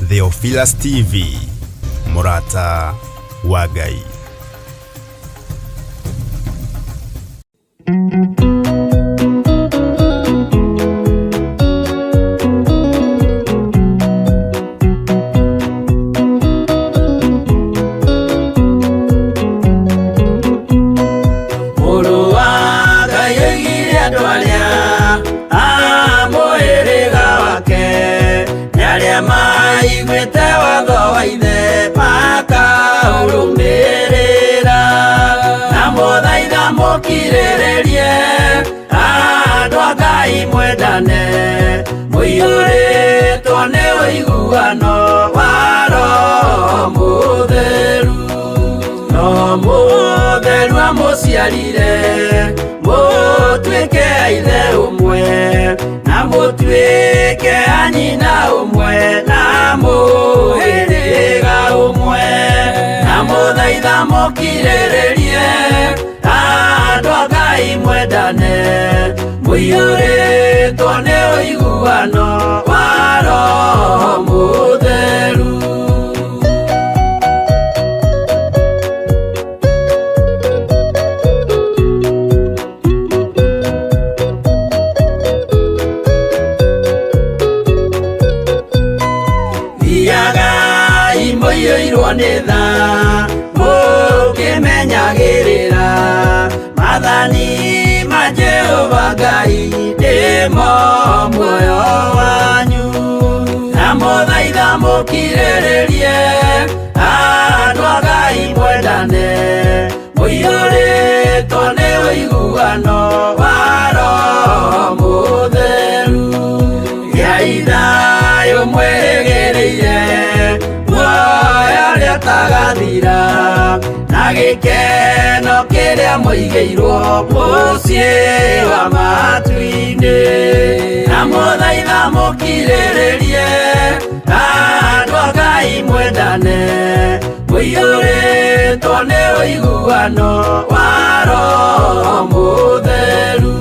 Theophilus TV, Murata wa Ngai. Mukirirerie andu a Ngai mwendane, muiyuritwo ni uiguano wa Roho Mutheru. Roho Mutheru amuciarire mutuike a ithe umwe, na mutuike a nyina umwe, na muhiriga umwe, na muthaitha mukirirerie andu a Ngai mwendane, muiyuritwo ni uiguano wa Roho Mutheru. Thiagai muiyuirwo ni tha mukimenyagirira mathani ma Jehova Ngai ndimo muoyo wanyu, na muthaitha mukirirerie andu a Ngai mwendane, muiyuritwo ni uiguano wa Roho Mutheru. Giai thayu mwĩrĩgĩrĩire muoyo ũrĩa ũtagathira, na gĩkeno kĩrĩa mũigĩirwo mũciĩ wa matu-inĩ, na mũthaitha mũkirĩrĩrie andu a Ngai mwendane, muiyũrĩtwo nĩ ũiguano wa Roho Mutheru.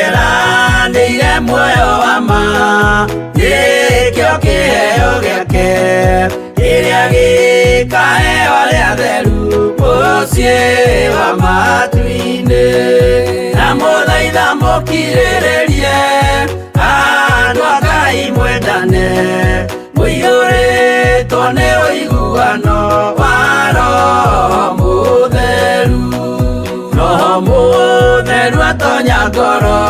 Ngeranĩire muoyo wa ma, gĩkĩo kĩheo gĩake, kĩrĩa gĩkaheo arĩa atheru mũciĩ wa matu-inĩ, na mũthaitha mũkirĩrĩrie andu a Ngai mwendane, muiyũrĩtwo nĩ ũiguano wa Roho Mutheru. Roho Mutheru atonya ngoro,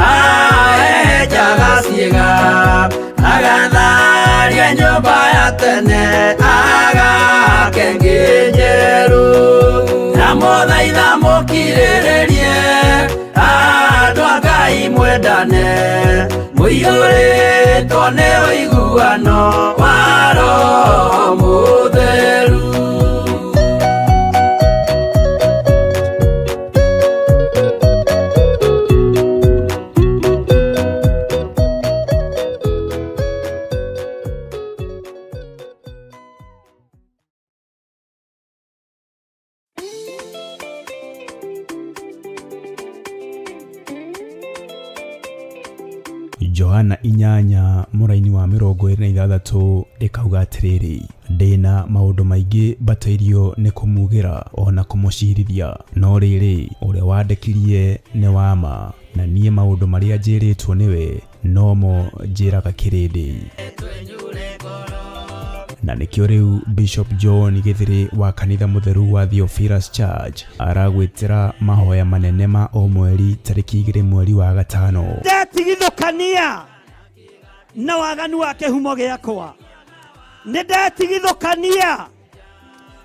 ahejaga ciĩga, agatharia nyũmba ya tene, agake ngĩ njerũ, na mũthaitha mũkirĩrĩrie andu a Ngai mwendane, muiyũrĩtwo nĩ ũiguano wa Roho Mutheru. Johana 8 muraini wa 26 ikauga atiriri, ndina maundu maingi batairio ni kumugira ona kumucirithia, no riri uria wandekirie ni wama, na nie maundu maria njiritwo niwe nomo njiraga kirindi. Na nikio riu Bishop John Githiri wa kanitha mutheru wa Theophilus Church aragwitira mahoya manene ma o mweri tariki 2 mweri wa gatano. Ndetigithukania na waganu wa kihumo giakwa, ndetigithukania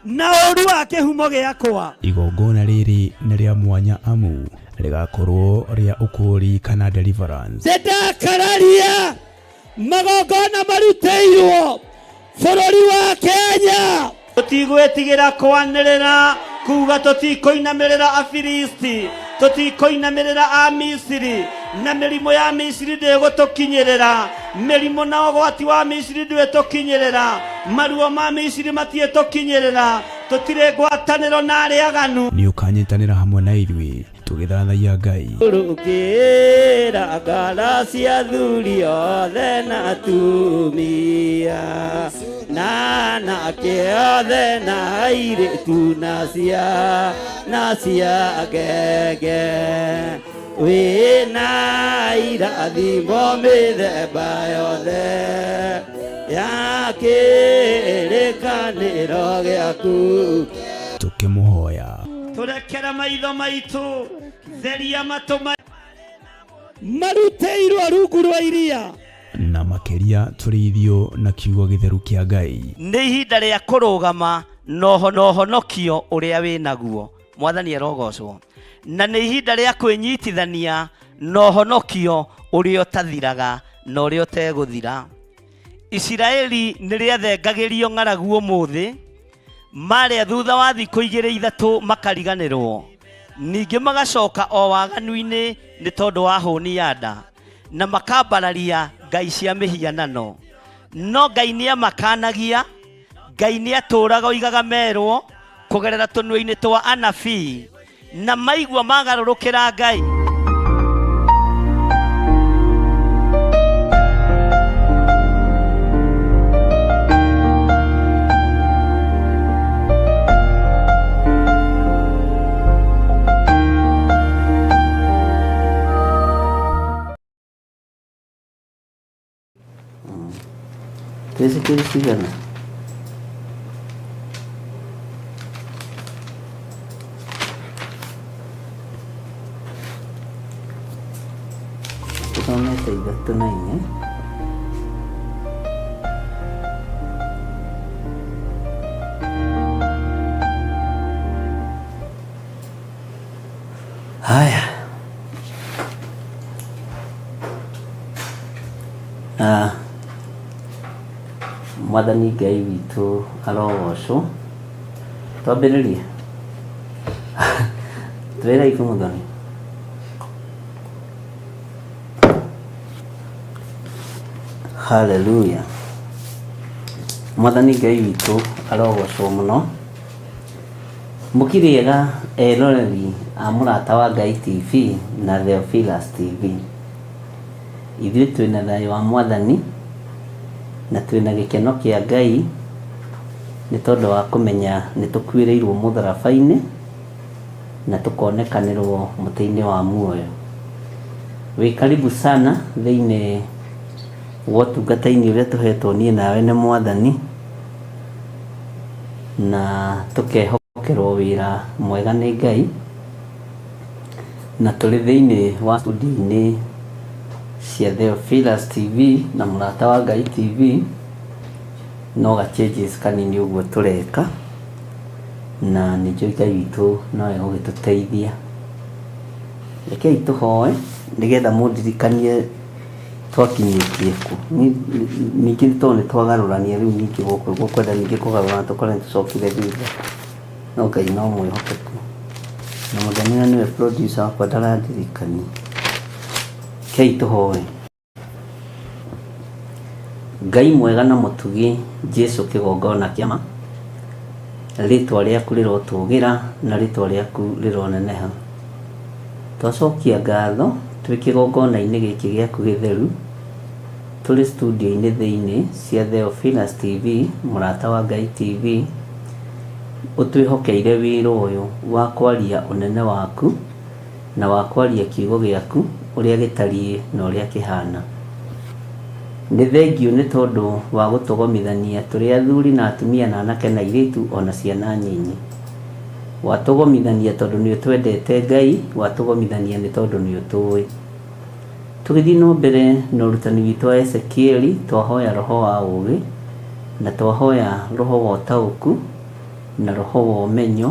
na ũru wa kihumo giakwa. Igongona riri nĩ rĩa mwanya amu rigakorwo ria ukuri kana deliverance. Ndakararia magongona maruteirwo bũrũri wa Kenya. Tutigwĩtigĩra kwanĩrĩra kuga tutikoinamirira Afilisti, tutikoinamirira a Misiri, na mĩrimũ ya Misiri ndĩgũtũkinyĩrĩra, mĩrimũ na ũgwati wa Misiri ndĩtũkinyĩrĩra, maruo ma Misiri matiĩtũkinyĩrĩra, tũtirĩ ngwatanĩro na arĩa aganu. Nĩ ũkanyitanĩra hamwe na ithuĩ tũgĩthathaiya Ngai. Rũkĩra ngara cia athuri othe na atumia, na anake othe na airĩtu na cia ngenge, wĩna irathimo mĩthemba yothe ya kĩrĩkanĩro gĩaku. Tũkĩmũhoya Tũrekera maitho maitũ, theria matũ marute irua rungu rwa iria, na makĩria tũrĩithio na kiugo gĩtheru kĩa Ngai. Nĩ ihinda rĩa kũrũgama na ũhonokio ũrĩa wĩ naguo. Mwathani arogocwo. Na nĩ ihinda rĩa kwĩnyitithania na ũhonokio ũrĩa ũtathiraga na ũrĩa ũtegũthira. Isiraeli nĩ rĩathengagĩrio ng'aragu ũmũthĩ, marĩa thutha wa thikũ 2-3 makariganĩrwo, ningĩ magacoka o waganu-inĩ nĩ tondũ wa hũni ya nda, na makambararia ngai cia mĩhianano. No Ngai nĩ amakanagia, Ngai nĩ atũraga oigaga merwo kũgerera tũnua-inĩ twa anabii, na maigua magarũrũkĩra Ngai. Ese quiere sigana. Toma esta y esto no hay, Mwathani Ngai witũ arogocwo. Twambĩrĩrie. Twĩra ikũmuthoni. Hallelujah. Mwathani Ngai witũ arogocwo mũno. Mũkiriega eroreri a mũrata wa Ngai TV na Theophilus TV. Ithuĩ twĩna thayũ wa Mwathani na twĩna gĩkeno kĩa Ngai nĩ tondũ wa kũmenya nĩ tũkuĩrĩirwo mũtharaba-inĩ na tũkonekanĩrwo mũtĩ-inĩ wa muoyo. Wĩ karibu sana thĩinĩ wa ũtungata-inĩ ũrĩa tũhetwo niĩ nawe nĩ Mwathani, na tũkehokerwo wĩra mwega nĩ Ngai, na tũrĩ thĩinĩ wa studio-inĩ cia Theophilus TV na mũrata wa Ngai TV. No ga changes kanini ũguo tũreka, na nĩ njũĩ Ngai witũ nowe ũgĩtũteithia. Rekei tũhoe nĩgetha mũndirikanie twakinyĩtie kũ. Ningĩ tondũ nĩ twagarũrania rĩu ningĩ gũkwenda ningĩ kũgarũrana tũkore nĩtũcokire thutha, no Ngai no mwĩhokeku, na mũthenya nĩwe producer wakwa ndarandirikania. Rekei tũhoe. Ngai mwega na mũtugi Jesu kĩgongona kĩama, rĩtwa rĩaku rĩrotũgĩra na rĩtwa rĩaku rĩroneneha. Twacokia ngatho twĩ kĩgongona-inĩ gĩkĩ gĩaku gĩtheru, tũrĩ studio-inĩ thĩinĩ cia Theophilus TV, mũrata wa Ngai TV, ũtwĩhokeire wĩra ũyũ wa kwaria ũnene waku na wa kwaria kiugo gĩaku ũrĩa gĩtariĩ na ũrĩa kĩhana. Nĩ thengio nĩ tondũ wa gũtũgomithania tũrĩ athuri na atumia na anake na airĩtu ona ciana nyinyi. Watũgomithania tondũ nĩ ũtwendete Ngai, watũgomithania nĩ tondũ nĩ ũtũĩ. Tũgĩthiĩ no mbere na ũrutani witũ wa Ezekieli, twahoya roho wa ũũgĩ na twahoya roho wa ũtaũku na roho wa ũmenyo,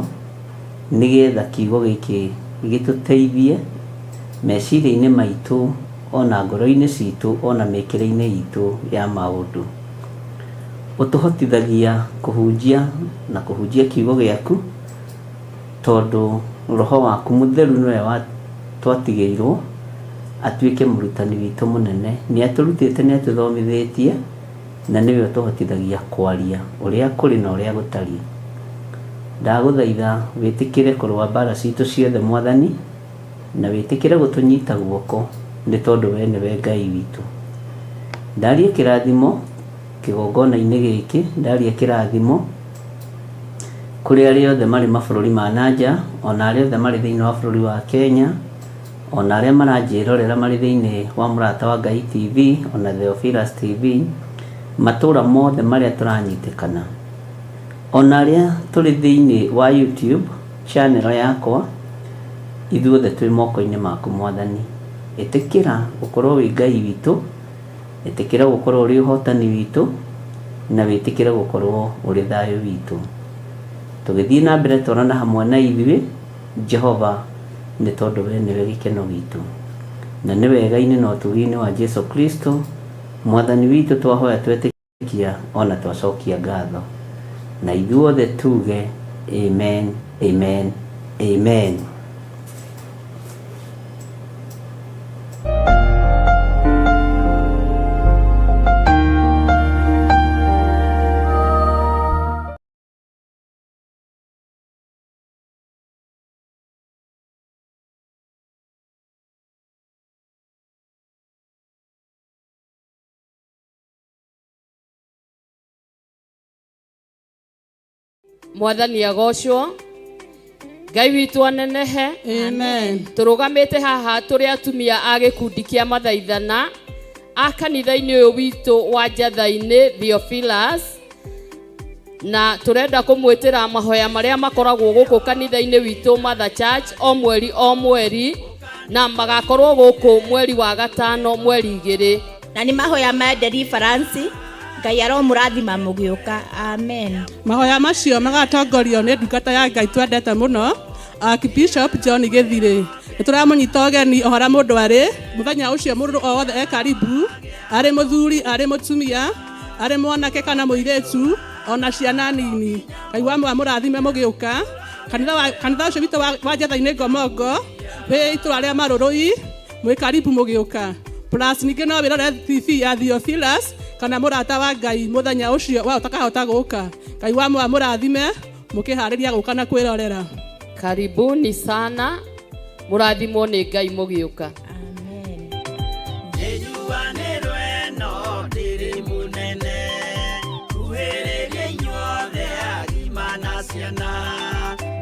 nĩgetha kiugo gĩkĩ gĩtũteithie meciria-inĩ maitũ, ona ngoro-inĩ citũ, ona mĩkĩre-inĩ itũ ya maũndũ. Ũtũhotithagia kũhunjia na kũhunjia kiugo gĩaku, tondũ roho waku mũtheru nĩwe twatigĩirwo atuĩke mũrutani witũ mũnene. Nĩ atũrutĩte, nĩ atũthomithĩtie, na nĩwe ũtũhotithagia kwaria ũrĩa kũrĩ na ũrĩa gũtariĩ. Ndagũthaitha wĩtĩkĩre kũrũa mbara citũ ciothe Mwathani, na wĩtĩkĩre gũtũnyita guoko, nĩ tondũ we nĩwe Ngai witũ. Ndaria kĩrathimo kĩgongona-inĩ gĩkĩ, ndaria kĩrathimo kũrĩ arĩa othe marĩ mabũrũri ma nanja, ona arĩa othe marĩ thĩinĩ wa bũrũri wa Kenya, ona arĩa maranjĩrorera marĩ thĩinĩ wa Mũrata wa Ngai TV, ona Theophilus TV, matũũra mothe marĩa tũranyitĩkana, ona arĩa tũrĩ thĩinĩ wa YouTube channel yakwa, ithuothe twĩ moko-inĩ maku Mwathani. Ĩtĩkĩra gũkorwo wĩ Ngai witũ, ĩtĩkĩra gũkorwo ũrĩ ũhotani witũ, na wĩtĩkĩre gũkorwo ũrĩ thayũ witũ. Tũgĩthiĩ na mbere twarana hamwe na ithuĩ Jehova, nĩ tondũ we nĩwe gĩkeno gitũ, na nĩ wega-inĩ na ũtugi-inĩ wa Jesu Kristo Mwathani witũ twahoya twetĩkia ona twacokia ngatho, na ithuothe tuge amen, amen, amen. Mwathani agocwo, Ngai witũ anenehe. Amen. Tũrũgamĩte haha tũrĩ atumia a gĩkundi kĩa mathaithana a kanitha-inĩ ũyũ witũ wa Njatha-inĩ Theophilus, na tũrenda kũmwĩtĩra mahoya marĩa makoragwo gũkũ kanitha-inĩ witũ Mother Church o mweri, na magakorwo gũkũ mweri wa gatano mweri 2, na nĩ mahoya ma deliverance. Ngai aromũrathima mũgĩũka. Amen. Mahoya macio magatongorio nĩ ndungata ya Ngai twendete mũno, Archbishop John Gĩthirĩ. Nĩtũramũnyita ũgeni ohora mũndũ arĩ mũthenya ũcio, mũndũ o wothe ekaribu, arĩ mũthuri, arĩ mũtumia, arĩ mwanake kana mũirĩtu, ona ciana nini. Ngai wamũrathime mũgĩũka. Kanitha ũcio witũ wa Njatha-inĩ Ngomongo wĩ itũra rĩa Marũrũi, mwĩ karibu mũgĩũka. Plus ningĩ no wĩrore TV ya Theophilus kana Mũrata wa Ngai mũthenya ũcio wa ũtakahota gũka. Ngai wamũrathime mũkĩharĩria gũka na kwĩrorera. Karibuni sana, mũrathimwo nĩ Ngai mũgĩũka. Amen. Nĩnyuanĩrwe no ndĩrĩ mũnene, kuhĩrĩria inyuothe agima na ciana,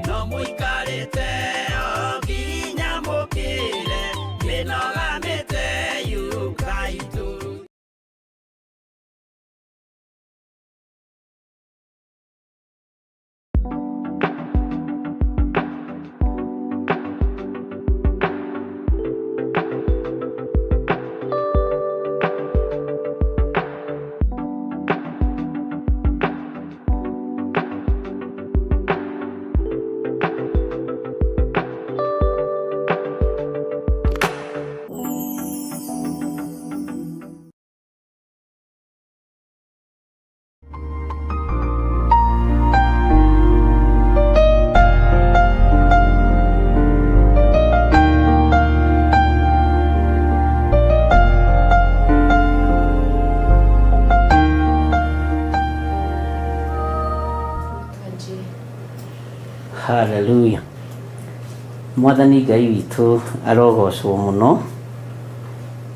no mũikarĩte o nginya mũkĩre, mwĩnogamĩte yuka itũ. Hallelujah. Mwathani Ngai witũ arogocwo mũno,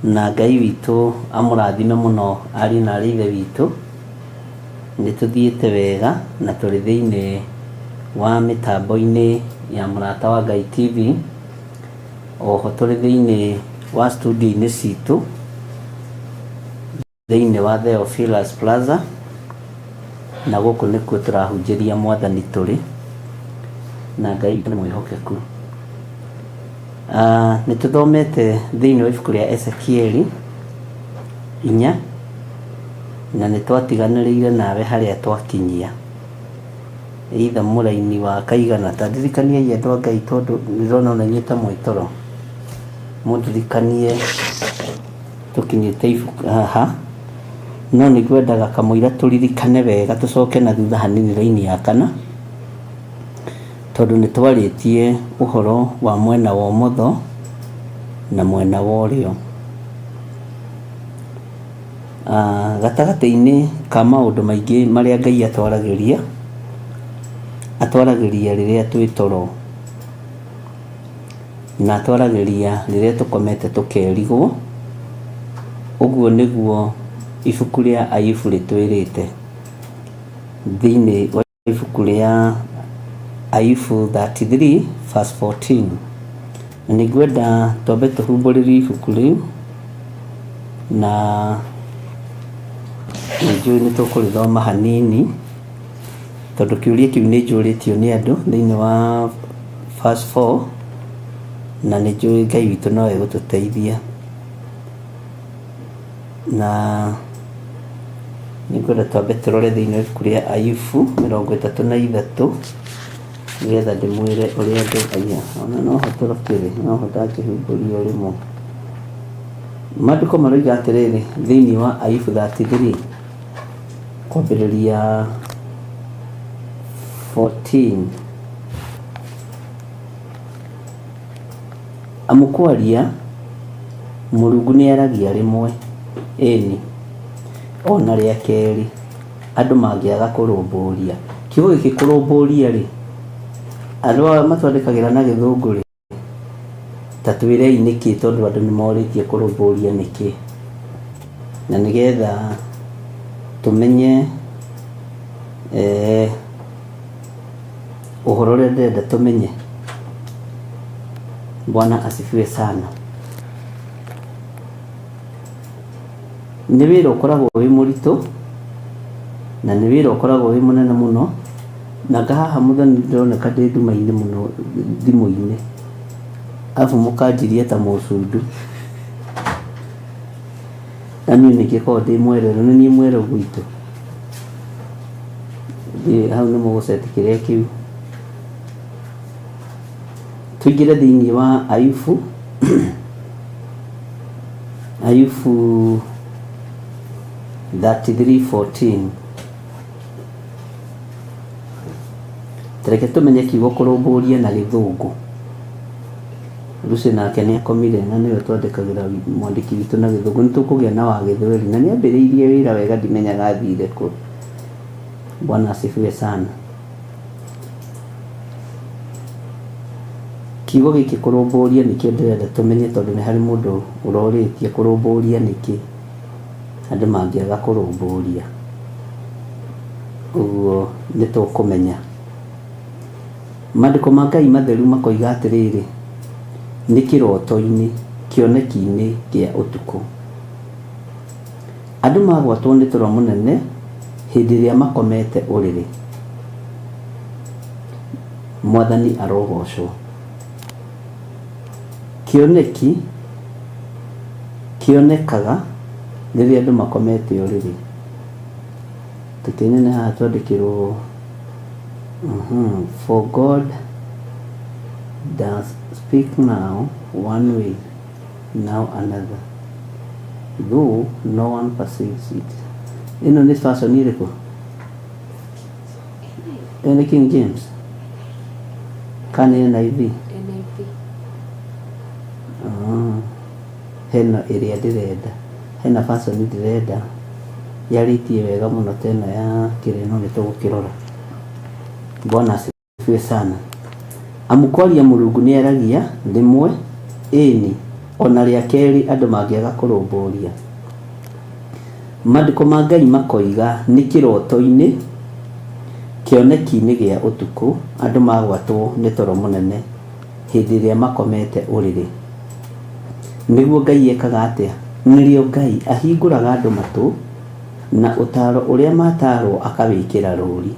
na Ngai witũ amũrathime mũno ari na ithe witũ. Nĩ tũthiĩte wega na tũrĩ thĩinĩ wa mĩtambo-inĩ ya Mũrata wa Ngai TV, oho tũrĩ thĩinĩ wa studio-inĩ citũ thĩinĩ wa Theophilus Plaza, na gũkũ nĩkuo tũrahunjĩria Mwathani tũrĩ, na Ngai witũ nĩ mwĩhokeku. Nĩ tũthomete thĩinĩ wa ibuku rĩa Ezekieli 4, na nĩ twatiganĩrĩire nawe harĩa twakinyia. Either mũraini wa kaigana, ta ndirikanie andũ a Ngai tondũ nĩrona ona inyuĩ ta mwĩtoro, mũndirikanie tũkinyĩte ibuku haha, no nĩ ngwendaga kamũira tũririkane wega, tũcoke na thutha hanini raini ya 4, tondũ nĩ twarĩtie ũhoro wa mwena wa ũmotho na mwena wa ũrĩo. Gatagatĩ-inĩ ka maũndũ maingĩ marĩa Ngai atwaragĩria rĩrĩa twĩ toro, na atwaragĩria rĩrĩa tũkomete tũkerigwo. Ũguo nĩguo ibuku rĩa Ayubu rĩtwĩrĩte thĩinĩ wa ibuku rĩa Ayubu 33 verse 14. Na nĩngwenda twambe tũhumbũrĩrie ibuku rĩu, na nĩnjũĩ nĩtũkũrĩthoma hanini tondũ kĩũria kĩu nĩnjũrĩtio nĩ andũ thĩinĩ wa verse 4, na nĩnjũĩ Ngai witũ no egũtũteithia. Na nĩngwenda twambe tũrore thĩinĩ wa ibuku rĩa Ayubu 33 nĩgetha ndĩmwĩre ũrĩa andũ aya ona no hatũrokere no hotakĩhumbũria rĩmwe. Maandĩko maroiga atĩrĩrĩ thĩinĩ wa Ayubu 33 kwambĩrĩria 14. Amũkwaria Mũrungu nĩaragia rĩmwe, ĩni ona rĩa kerĩ andũ mangĩaga kũrũmbũria. Kiugo gĩkĩ kũrũmbũria rĩ, andũ aya matwandĩkagĩra na Gĩthũngũ rĩ, ta twĩrei nĩkĩ, tondũ andũ nĩmorĩtie kũrũmbũria nĩkĩ, na nĩgetha tũmenye ũhoro ũrĩa ndĩrenda tũmenye. Bwana asifiwe sana. Nĩ wĩra ũkoragwo wĩ mũritũ na nĩ wĩra ũkoragwo wĩ mũnene mũno, na ngahaha mũthoni ndĩroneka ndĩ nduma-inĩ mũno thimũ-inĩ, arabu mũkanjiria ta mũcundu, na niĩ nĩngĩkorwo ndĩ mwereru, nĩ niĩ mwereru gwitũ. Hau nĩ mũgũceti kĩrĩa kĩu. Tũingĩre thĩinĩ wa Ayubu Ayubu 33:14. Tareke tũmenye kiugo kũrũmbũria na Gĩthũngũ. Lucy nake nĩakomire na nĩwe twandĩkagĩra mwandĩki witũ na Gĩthũngũ. Nĩtũkũgĩa na wa Gĩthweri na nĩambĩrĩirie wĩra wega, ndimenyaga athire kũ. Bwana asifiwe sana. Kiugo gĩkĩ kũrũmbũria nĩkĩo ndĩrenda tũmenye, tondũ nĩ harĩ mũndũ ũrorĩtie kũrũmbũria nĩkĩ, andũ mangĩaga kũrũmbũria. Ũguo nĩtũkũmenya. Maandĩko ma Ngai matheru makoiga atĩrĩrĩ, nĩ kĩroto-inĩ kĩoneki-inĩ kĩa ũtukũ andũ magwatwo nĩ toro mũnene hĩndĩ ĩrĩa makomete ũrĩrĩ. Mwathani arogocwo. Kĩoneki kĩonekaga rĩrĩa andũ makomete ũrĩrĩ. Tũkĩnyene haha twandĩkĩrwo for God does speak now one way, now another, though no one perceives it. Ĩno nĩ version ĩrĩkũ? Ĩno nĩ King James kana NIV? Hena ĩrĩa ndĩrenda, hena version ndĩrenda yarĩtie wega mũno tena ya kĩreno nĩtũgũkĩrora. Bwana asifiwe sana. Amũkwaria Mũrungu nĩaragia rĩmwe, ĩni ona rĩa kerĩ andũ mangĩaga kũrũmbũria. Maandĩko ma Ngai makoiga nĩ kĩroto-inĩ kĩoneki-inĩ gĩa ũtukũ andũ magwatwo nĩ toro mũnene hĩndĩ ĩrĩa makomete ũrĩrĩ. Nĩguo Ngai ekaga atĩa? Nĩrĩo Ngai ahingũraga andũ matũ na ũtaaro ũrĩa matarwo akawĩkĩra rũri.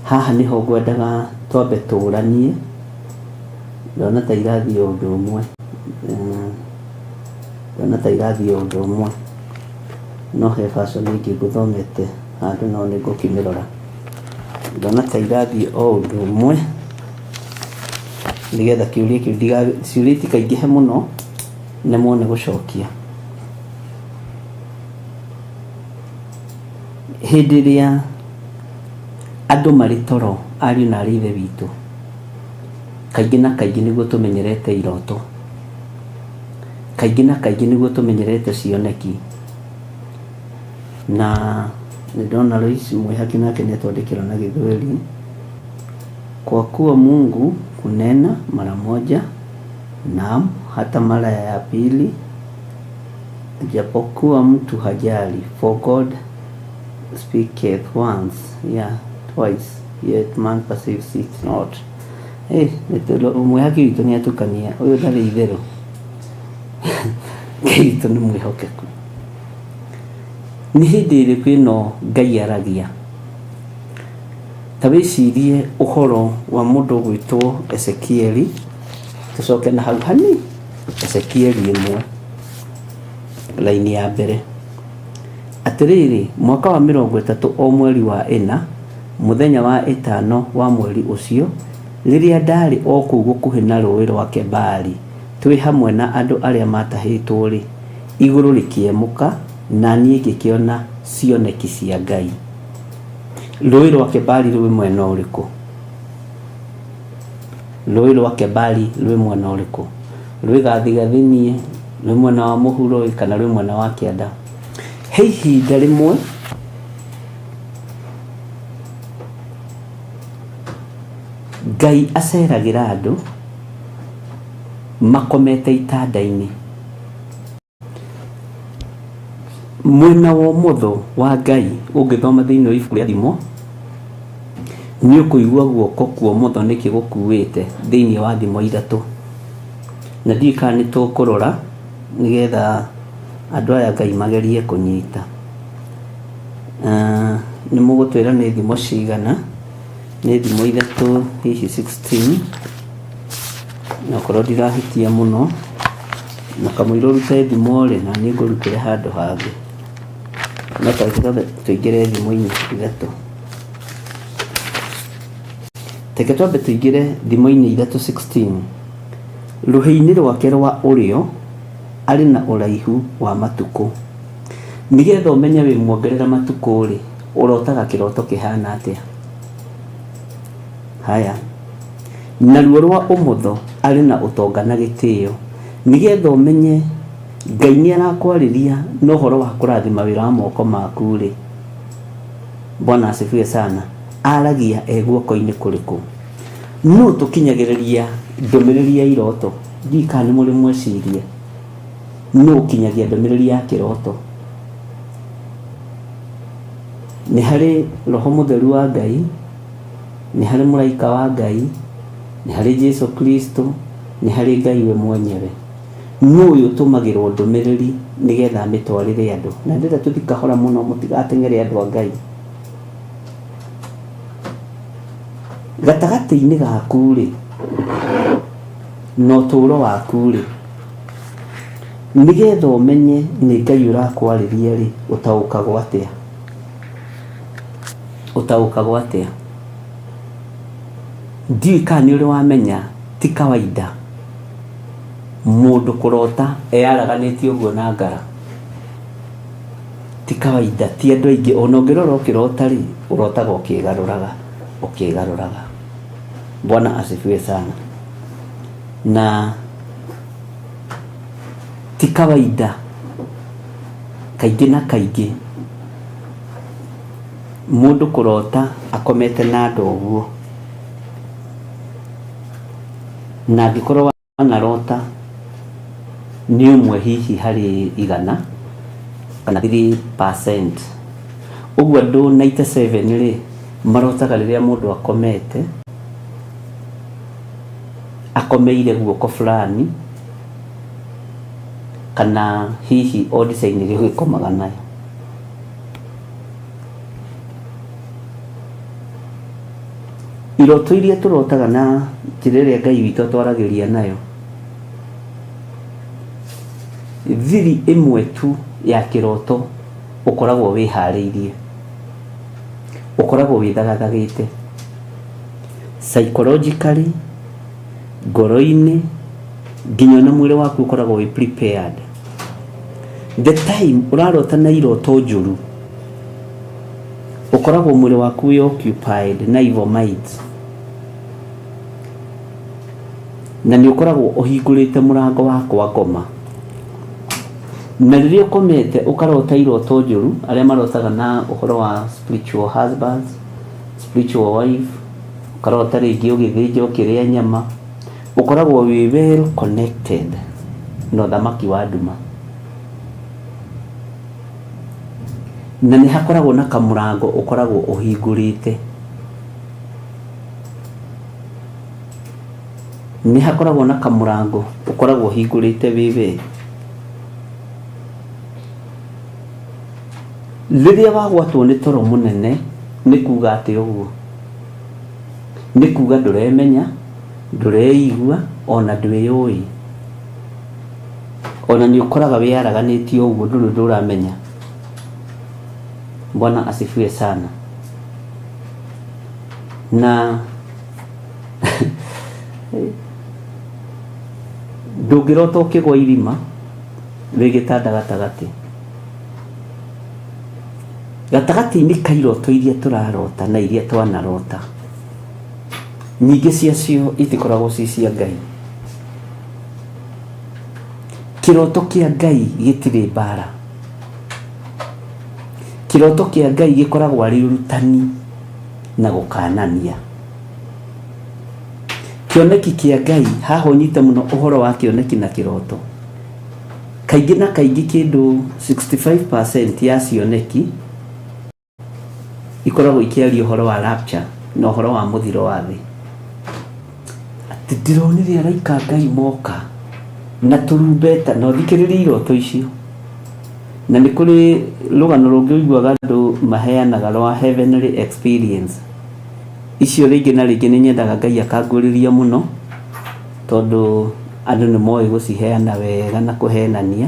Haha nĩho ngwendaga twambe tũranie. Ndona ta irathiĩ ũndũ ũmwe. Ndona ta irathiĩ ũndũ ũmwe. No he version ĩngĩ ngũthomete handũ no nĩngũkĩmĩrora. Ndona ta irathiĩ o ũndũ ũmwe nĩgetha kĩũria kĩu ciũria itikaingĩhe mũno nemwo nĩ gũcokia. Hĩndĩ ĩrĩa andũ marĩ toro, ariũ na aarĩ a Ithe witũ, kaingĩ na kaingĩ nĩguo tũmenyerete iroto. kaingĩ na kaingĩ nĩguo tũmenyerete cioneki. Na nĩndona Lois Mwihaki nake nĩatwandĩkĩra na Gĩthweri, kwa kuwa Mungu kunena mara moja, naam hata mara ya pili, japokuwa mtu hajali, for God speaketh once, twice, yet man perceives it not. Mwihaki witũ nĩatukania, ũyũ ndarĩ itherũ. Ngai witũ nĩ mwĩhokeku. Nĩ hĩndĩ ĩrĩkũ ĩno Ngai aragia? Ta wĩcirie ũhoro wa mũndũ gwĩtwo Ezekieli. Tũcoke na hau hani, Ezekieli 1 laini ya mbere. Atĩrĩrĩ, mwaka wa 30 o mweri wa 4, mũthenya wa 5 wa mweri ũcio, rĩrĩa ndarĩ o kũu gũkuhĩ na rũĩ rwa Kebari, twĩ hamwe na andũ arĩa matahĩtwo rĩ, igũrũ rĩkĩemũka, na niĩ ngĩkĩona cioneki cia Ngai. Rũĩ rwa Kebari rwĩ mwena ũrĩkũ? Rũĩ rwa Kebari rwĩ mwena ũrĩkũ? Rwĩ gathigathini, rwĩ mwena wa mũhuro, kana rwĩ mwena wa kĩanda? He ihinda rĩmwe Ngai aceragĩra andũ makomete itanda-inĩ. Mwena wa ũmotho wa Ngai ũngĩthoma thĩinĩ wa ibuku rĩa Thimo, nĩ ũkũigua guoko kwa ũmotho nĩkĩ gũkuĩte thĩinĩ wa Thimo 3. Na ndiũĩ kana nĩ tũkũrora nĩgetha andũ aya Ngai magerie kũnyita. Nĩ mũgũtwĩra nĩ Thimo cigana? Nĩ Thimo 3 hihi 16, na korwo ndirahitia mũno, na kamũira ũrute Thimo rĩ, na niĩ ngũrutĩre handũ hangĩ. No tũingĩre Thimo-inĩ 3. Teke twambe tũingĩre Thimo-inĩ 3:16. Rũhĩ-inĩ rwake rwa ũrĩo arĩ na ũraihu wa matukũ. Nĩgetha ũmenye wĩ muongerera matukũ rĩ, ũrotaga kĩroto kĩhana atĩa? Haya. Na ruo rwa ũmotho arĩ na ũtonga na gĩtĩo. Nĩgetha ũmenye Ngai nĩ arakwarĩria na ũhoro wa kũrathima wĩra wa moko maku rĩ. Bwana asifiwe sana. Aragia guoko-inĩ kũrĩkũ? No tũkinyagĩrĩria ndũmĩrĩri ya iroto. Ndika nĩ mũrĩ mwecirie. No kinyagia ndũmĩrĩri ya kĩroto. Nĩ harĩ Roho Mũtheru wa Ngai, nĩ harĩ mũraika wa Ngai, nĩ harĩ Jesu Kristo, nĩ harĩ Ngai we mwenyewe. No ũyũ ũtũmagĩrwo ndũmĩrĩri nĩgetha amĩtwarĩre andũ. Na ndĩrenda tũthiĩ kahora mũno, mũtigateng'ere andũ a Ngai. Gatagatĩ-inĩ gaku rĩ, na ũtũũro waku rĩ, nĩgetha ũmenye nĩ Ngai ũrakwarĩria rĩ, ũtaũkagwo atĩa? Ũtaũkagwo atĩa? Ndiũĩ kana nĩ ũrĩ wamenya, ti kawaida mũndũ kũrota eyaraganĩtie ũguo na ngara. Ti kawaida, ti andũ aingĩ. Ona ũngĩrora ũkĩrota rĩ, ũrotaga ũkĩgarũraga. Bwana asifiwe sana. Na ti kawaida, kaingĩ na kaingĩ mũndũ kũrota akomete na andũ ũguo. Na angĩkorwo wanarota nĩ ũmwe hihi harĩ 100 kana 3%. Ũguo andũ 97 rĩ, marotaga rĩrĩa mũndũ akomeire guoko fulani, kana hihi o design ĩrĩa ũgĩkomaga nayo. Iroto iria tũrotaga na njĩra ĩrĩa Ngai witũ atwaragĩria nayo, thiri ĩmwe tu ya kĩroto ũkoragwo wĩharĩirie, ũkoragwo wĩthagathagĩte psychologically, ngoro-inĩ, nginya na mwĩrĩ waku ũkoragwo wĩ prepared. The time ũrarota na iroto njũru, ũkoragwo mwĩrĩ waku wĩ occupied na evil minds, na nĩ ũkoragwo ũhingũrĩte mũrango wa kwa ngoma. na rĩrĩa ũkomete ũkarota iroto njũru, arĩa marotaga na ũhoro wa spiritual husbands, spiritual wife, ũkarota rĩngĩ ũgĩthĩnja ũkĩrĩa nyama, ũkoragwo wĩ well connected na ũthamaki wa nduma, na nĩ hakoragwo na kamũrango ũkoragwo ũhingũrĩte, nĩ hakoragwo na kamũrango ũkoragwo ũhingũrĩte wĩwe. Rĩrĩa wagwatwo nĩ toro mũnene nĩ kuga atĩ ũguo, nĩ kuga ndũremenya, ndũreigua, ona ndwĩyũĩ, ona nĩ ũkoraga wĩyaraganĩtie ũguo, ndũrĩ ndũramenya. Bwana asifiwe sana. Na ndũngĩrota ũkĩgwa irima wĩ gĩtanda gatagatĩ, gatagatĩ-inĩ ka iroto iria tũrarota na iria twanarota, nyingĩ ciacio itikoragwo ci cia Ngai. Kĩroto kĩa Ngai gĩtirĩ mbara, kĩroto kĩa Ngai gĩkoragwo arĩ ũrutani na gũkanania. Kĩoneki kĩa Ngai, haha ũnyite mũno ũhoro wa kĩoneki na kĩroto. Kaingĩ na kaingĩ kĩndũ 65% ya cioneki ikoragwo ikĩaria ũhoro wa rapture na ũhoro wa mũthiro wa thĩ. Atĩ ndĩronire araika Ngai moka na tũrumbeta, na ũthikĩrĩrie iroto icio. Na nĩ kũrĩ rũgano rũngĩ ũiguaga andũ maheanaga rwa heavenly experience. Icio rĩngĩ na rĩngĩ nĩ nyendaga Ngai akangũrĩria mũno, tondũ andũ nĩ moĩ gũciheana wega na kũhenania,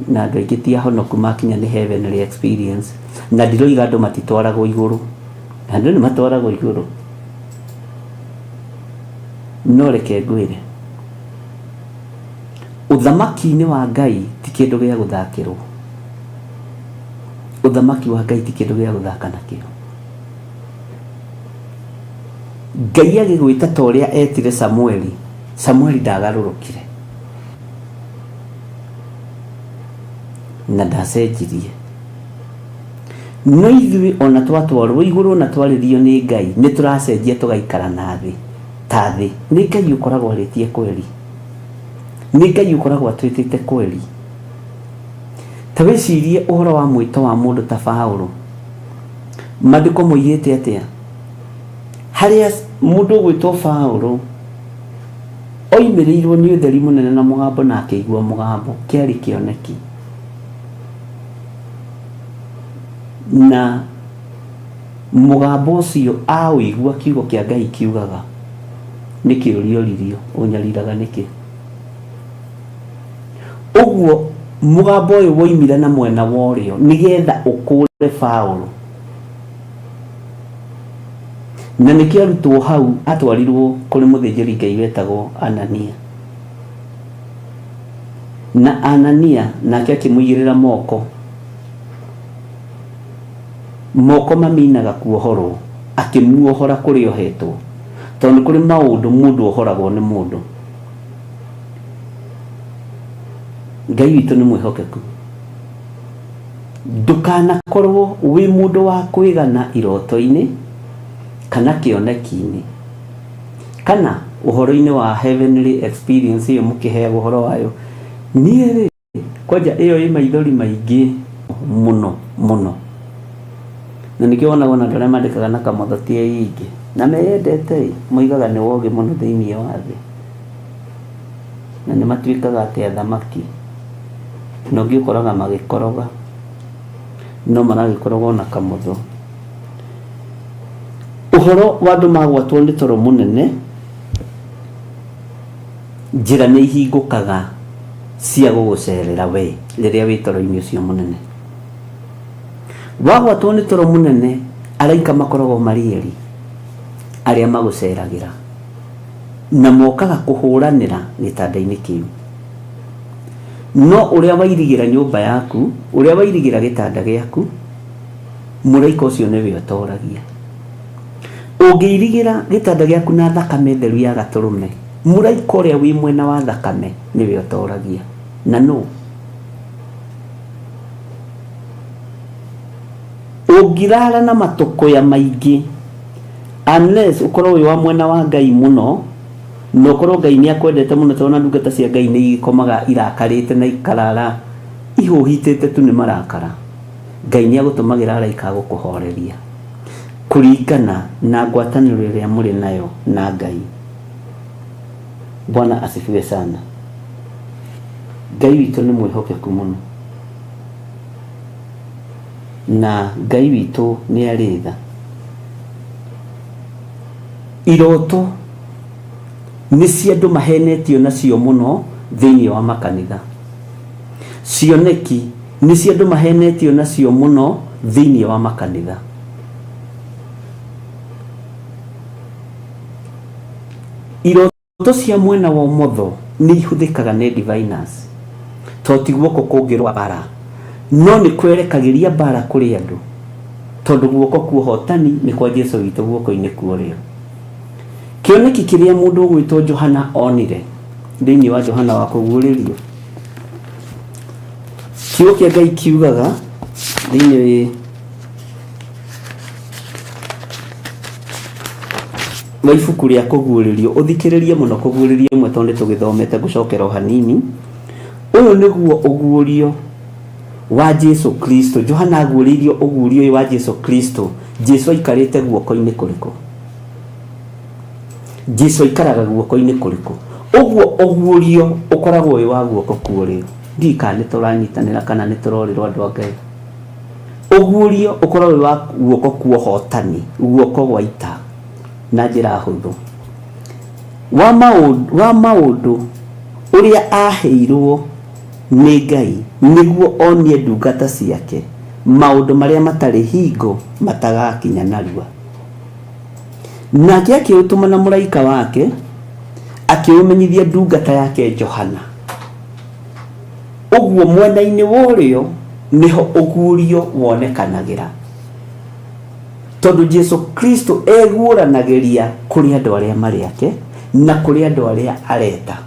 na andũ aingĩ ti ahonoku makinya nĩ heavenly experience. Na ndiroiga andũ matitwaragwo igũrũ, andũ nĩ matwaragwo igũrũ, no reke ngwĩre, ũthamaki-inĩ wa Ngai ti kĩndũ gĩa gũthakĩrwo. Ũthamaki wa Ngai ti kĩndũ gĩa gũthaka nakĩo. Ngai agĩgwĩta ta ũrĩa etire Samueli, Samueli ndagarũrũkire na ndacenjirie. No ithuĩ ona twatwarwo igũrũ na twarĩrio nĩ Ngai, nĩ tũracenjia tũgaikara na thĩ ta thĩ. Nĩ Ngai ũkoragwo arĩtie kweri, nĩ Ngai ũkoragwo atwĩtĩte kweri. Ta wĩcirie ũhoro wa mwĩto wa mũndũ ta Paũlũ. Maandĩko moigĩte atĩa? Harĩa mũndũ ũgwĩtwo Paũlũ oimĩrĩirwo nĩ ũtheri mũnene na mũgambo, na akĩigua mũgambo, kĩarĩ kĩoneki. Na mũgambo ũcio awĩigua kiugo kĩa Ngai kiugaga, nĩ kĩũrio ririo, ũnyariraga nĩkĩ? Ũguo mũgambo ũyũ woimire na mwena wa ũrĩo nĩgetha ũkũre Paũlũ, na nĩkĩo arutwo hau atwarirwo kũrĩ mũthĩnjĩri Ngai wetagwo Anania. Na Anania nake akĩmũigĩrĩra moko, moko maminaga kuohorwo, akĩmuohora kũrĩa ohetwo, tondũ kũrĩ maũndũ mũndũ ohoragwo nĩ mũndũ. Ngai witũ nĩ mwĩhokeku. Ndũkanakorwo wĩ mũndũ wa kwĩgana iroto-inĩ kana kĩoneki-inĩ kana ũhoro-inĩ wa heavenly experience ĩyo mũkĩheagwo ũhoro wayo. Niĩ rĩ, kwanja ĩyo ĩ maithori maingĩ mũno mũno, na nĩkĩo wonaga ona andũ arĩa mandĩkaga na kamotho ti aingĩ na meyendete, moigaga nĩ wogĩ mũno thĩinĩ wa thĩ, na nĩ matuĩkaga atĩ athamaki, na ũngĩ ũkoraga magĩkoroga, no maragĩkorogwo na kamotho. Ũhoro wa andũ magwatwo nĩ toro mũnene, njĩra nĩ ihingũkaga cia gũgũcerera we rĩrĩa wĩ toro-inĩ ũcio mũnene. Wagwatwo nĩ toro mũnene, araika makoragwo marĩ eri arĩa magũceragĩra na mokaga kũhũranĩra gĩtanda-inĩ kĩu. No ũrĩa wairigĩra nyũmba yaku, ũrĩa wairigĩra gĩtanda gĩaku, mũraika ũcio nĩwe ũtoragia. Ũngĩirigĩra gĩtanda gĩaku na thakame theru ya gatũrũme, mũraika ũrĩa wĩ mwena wa thakame nĩwe ũtoragia. Na no Ũngĩrara na matũkũya maingĩ, unless ũkorwo wĩ wa mwena wa Ngai mũno, na ũkorwo Ngai nĩ akwendete mũno, tondũ na ndungata cia Ngai nĩ igĩkomaga irakarĩte na ikarara ihũhitĩte tu nĩ marakara. Ngai nĩ agũtũmagĩra araika gũkũhoreria kũringana na ngwatanĩro ĩrĩa mũrĩ nayo na Ngai. Bwana asifiwe sana. Ngai witũ nĩ mwĩhokeku mũno, na Ngai witũ nĩ arĩ tha. Iroto nĩ cia andũ mahenetio nacio mũno thĩinĩ wa makanitha. Cioneki nĩ cia andũ mahenetio nacio mũno thĩinĩ wa makanitha. Iroto cia mwena wa ũmotho nĩ ihũthĩkaga nĩ diviners, tondũ ti guoko kũngĩrwa bara, no nĩ kwerekagĩria bara kũrĩ andũ, tondũ guoko kwa ũhotani nĩ kwa Jesũ witũ guoko-inĩ kwa ũrĩo. Kĩoneki kĩrĩa mũndũ ũgwĩtwo Johana onire thĩinĩ wa Johana wa kũguũrĩrio, kiugo kĩa Ngai kiugaga thĩinĩ wa ibuku rĩa kũguũrĩrio, ũthikĩrĩrie mũno kũguũrĩrio ĩmwe tondũ tũgĩthomete gũcokera o hanini. Ũyũ nĩguo ũguũrio wa Jesũ Kristo. Johana aguũrĩirio ũguũrio wa Jesũ Kristo. Jesũ aikarĩte guoko-inĩ kũrĩkũ? Jesũ aikaraga guoko-inĩ kũrĩkũ? Ũguo ũguũrio ũkoragwo wĩ wa guoko kwa ũrĩo. Ndika nĩ tũranyitanĩra kana nĩ tũrorĩrwo andũ a Ngai. Ũguũrio ũkoragwo wĩ wa guoko kwa ũhotani, guoko gwa ita, na njĩra hũthũ. Wa maũndũ ũrĩa aheirwo nĩ Ngai nĩguo onie ndungata ciake maũndũ marĩa matarĩ hingo matagakinya narua. Nake akĩũtũma na mũraika wake akĩũmenyithia ndungata yake Johana. Ũguo mwena-inĩ wa ũrĩo nĩho ũguũrio wonekanagĩra, tondũ Jesũ Kristo eguũranagĩria kũrĩ andũ arĩa marĩ ake na kũrĩ andũ arĩa arenda.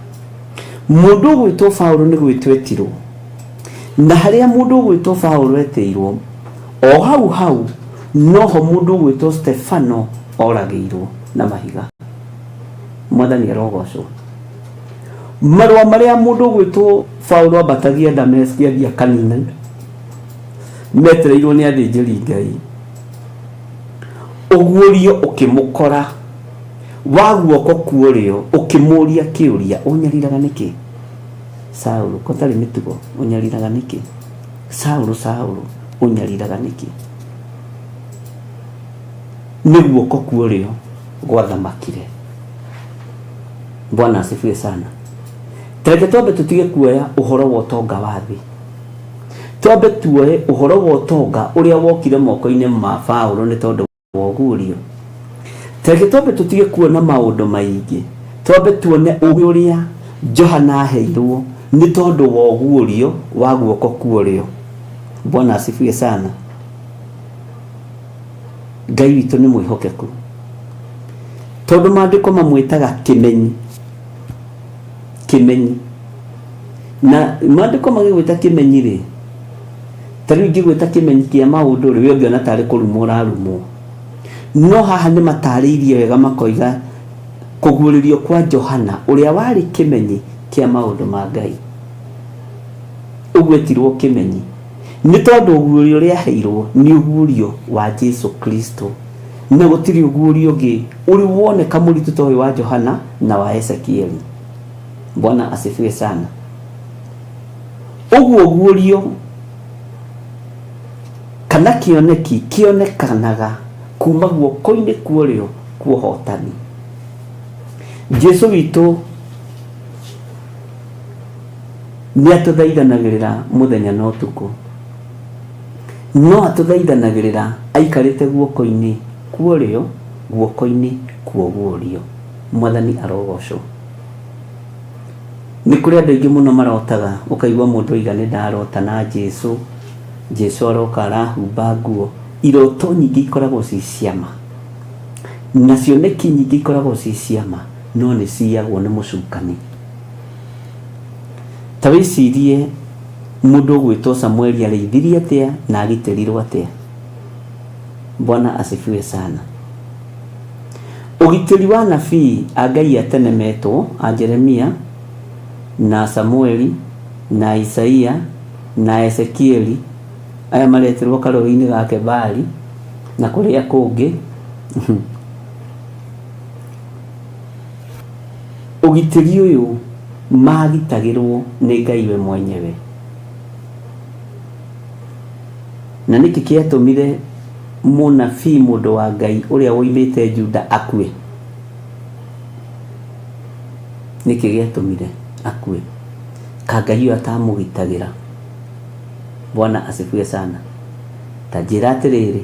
Mũndũ ũgwĩtwo Paulo nĩ gwĩtwo etirwo, na harĩa mũndũ ũgwĩtwo Paulo etĩirwo, o hau hau noho mũndũ ũgwĩtwo Stefano oragĩirwo na mahiga. Mwathani arogocwo. Marũa marĩa mũndũ ũgwĩtwo Paulo ambatagia Dameski athiĩ kanina metereirwo nĩ athĩnjĩri Ngai. Ũguũrio ũkĩmũkora wa guoko kwa ũrĩo, ũkĩmũũria kĩũria, ũnyariraga nĩkĩ Saũlũ? Kotarĩ mĩtugo, ũnyariraga nĩkĩ Saũlũ? Saũlũ, ũnyariraga nĩkĩ? Nĩ guoko kwa ũrĩo gwathamakire. Bwana asifiwe sana. Tenge twambe tutige kuoya ũhoro wa ũtonga wa thĩ, twambe tuoye ũhoro wa ũtonga ũrĩa wokire moko-inĩ ma Paulo nĩ tondũ wa ũguũrio. Tenge twambe tutige kuona maũndũ maingĩ, twambe tuone ũũgĩ ũrĩa Johana aheirwo nĩ tondũ wa ũguũrio wa guoko kwa ũrĩo. Bwana asifiwe sana. Ngai witũ nĩ mwĩhokeku, tondũ maandĩko mamwĩtaga kĩmenyi. Kĩmenyi, na maandĩko magĩgwĩta kĩmenyi rĩ, ta rĩu ingĩgwĩta kĩmenyi kĩa maũndũ rĩ, we ũngĩona tarĩ kũrumwo ũrarumwo. No haha nĩ matarĩirie wega makoiga kũguũrĩrio kwa Johana ũrĩa warĩ kĩmenyi kĩa maũndũ ma Ngai. Ũgwetirwo kĩmenyi nĩ tondũ ũguũrio ũrĩa aheirwo nĩ ũguũrio wa Jesũ Kristo, na gũtirĩ ũguũrio ũngĩ ũrĩ woneka mũritũ ta ũyũ wa Johana na wa Ezekieli. Bwana asifiwe sana. Ũguo ũguũrio kana kĩoneki kĩonekanaga kuma guoko-inĩ kwa ũrĩo kwa ũhotani. Jesũ witũ nĩ atũthaithanagĩrĩra mũthenya na ũtukũ, no atũthaithanagĩrĩra aikarĩte guoko-inĩ kwa ũrĩo, guoko-inĩ kwa ũguũrio. Mwathani arogocwo. Nĩ kũrĩ andũ aingĩ mũno marotaga, ũkaigua mũndũ oiga nĩ ndarota na Jesũ, Jesũ aroka arahumba nguo. Iroto nyingĩ ikoragwo ci ciama, na cioneki nyingĩ ikoragwo ci ciama, no nĩ ciagwo nĩ mũcukani. Ta wĩcirie mũndũ ũgwĩtwo Samueli arĩithirie atĩa na agitĩrirwo atĩa. Bwana asifiwe sana. Ugitiri wa nabii Ngai atenemetwo a Jeremia na Samueli na Isaia na Ezekieli, aya maretirwo karũĩ-inĩ ga Kebali na kũrĩa kũngĩ. Ugitiri ũyũ magitagĩrwo nĩ Ngai we mwenyewe, na nĩkĩ kĩatũmire mũnabii mũndũ wa Ngai ũrĩa woimĩte Juda akue? Nĩkĩ gĩatũmire akue? Ka Ngai ũyũ atamũgitagĩra? Bwana asifiwe sana. Ta njĩra atĩrĩrĩ,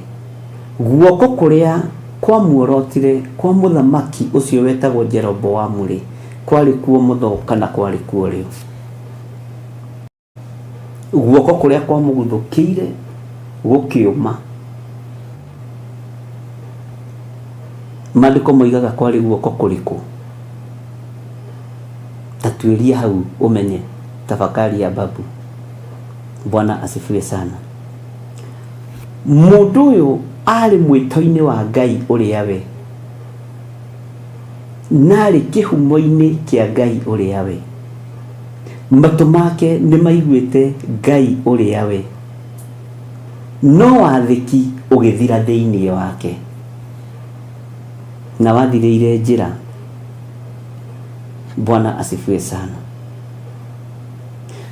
guoko kũrĩa kwamuorotire kwa mũthamaki ũcio wetagwo Jeroboamu rĩ, kwarĩ kuo mũtho kana kwarĩ kuo rĩo? Guoko kũrĩa kwamũguthũkĩire gũkĩũma, maandĩko moigaga kwarĩ guoko kũrĩkũ? Tatuĩrie hau ũmenye. Tafakari ya babu. Bwana asifiwe sana. Mũndũ ũyũ arĩ mwĩto-inĩ wa Ngai ũrĩa we, narĩ kĩhumo-inĩ kĩa Ngai ũrĩa we. Matũ make nĩ maiguĩte Ngai ũrĩa we, no wathĩki ũgĩthira thĩinĩ wake, na wathirĩire njĩra. Bwana asifiwe sana.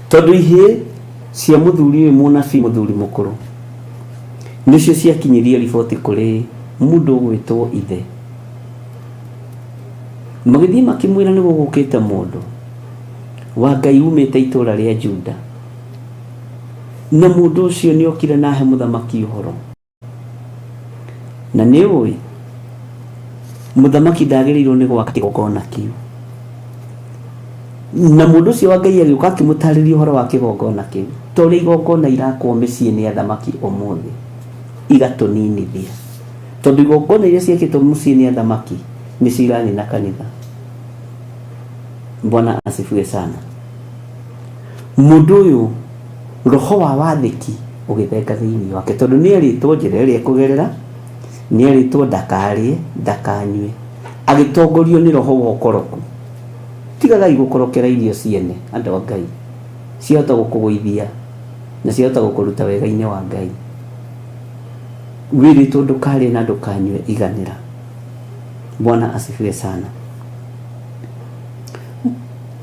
Tondũ ihĩ cia mũthuri ũyũ mũnabii mũthuri mũkũrũ nĩcio ciakinyirie riboti kũrĩ mũndũ gwĩtwo ithe, magĩthiĩ makĩmwĩra nĩ gũgũkĩte mũndũ wa Ngai umĩte itũũra rĩa Juda, na mũndũ ũcio nĩ okire na he mũthamaki ũhoro. Na nĩ ũĩ mũthamaki ndagĩrĩirwo nĩ gwaka kĩgongona kĩu, na mũndũ ũcio wa Ngai agĩũka akĩmũtarĩria ũhoro wa kĩgongona kĩu, ta ũrĩa igongona irakwo mĩciĩ nĩ athamaki ũmũthĩ igatũninithia, tondũ igongona iria ciĩkĩtwo mũciĩ nĩ athamaki nĩcio iranina kanitha. Bwana asifiwe sana. Mũndũ ũyũ roho wa wathĩki ũgĩthenga thĩinĩ wake, tondũ nĩ erĩtwo njĩra ĩrĩa ekũgerera, nĩ erĩtwo ndakarĩe ndakanyue, agĩtongorio nĩ roho wa ũkoroku. Tigagai gũkorokera irio ciene, andũ a Ngai, ciahota gũkũgũithia na ciahota gũkũruta wega-inĩ wa Ngai. Wĩrĩtwo ndũkarĩe na ndũkanyue, iganĩra. Bwana asifiwe sana.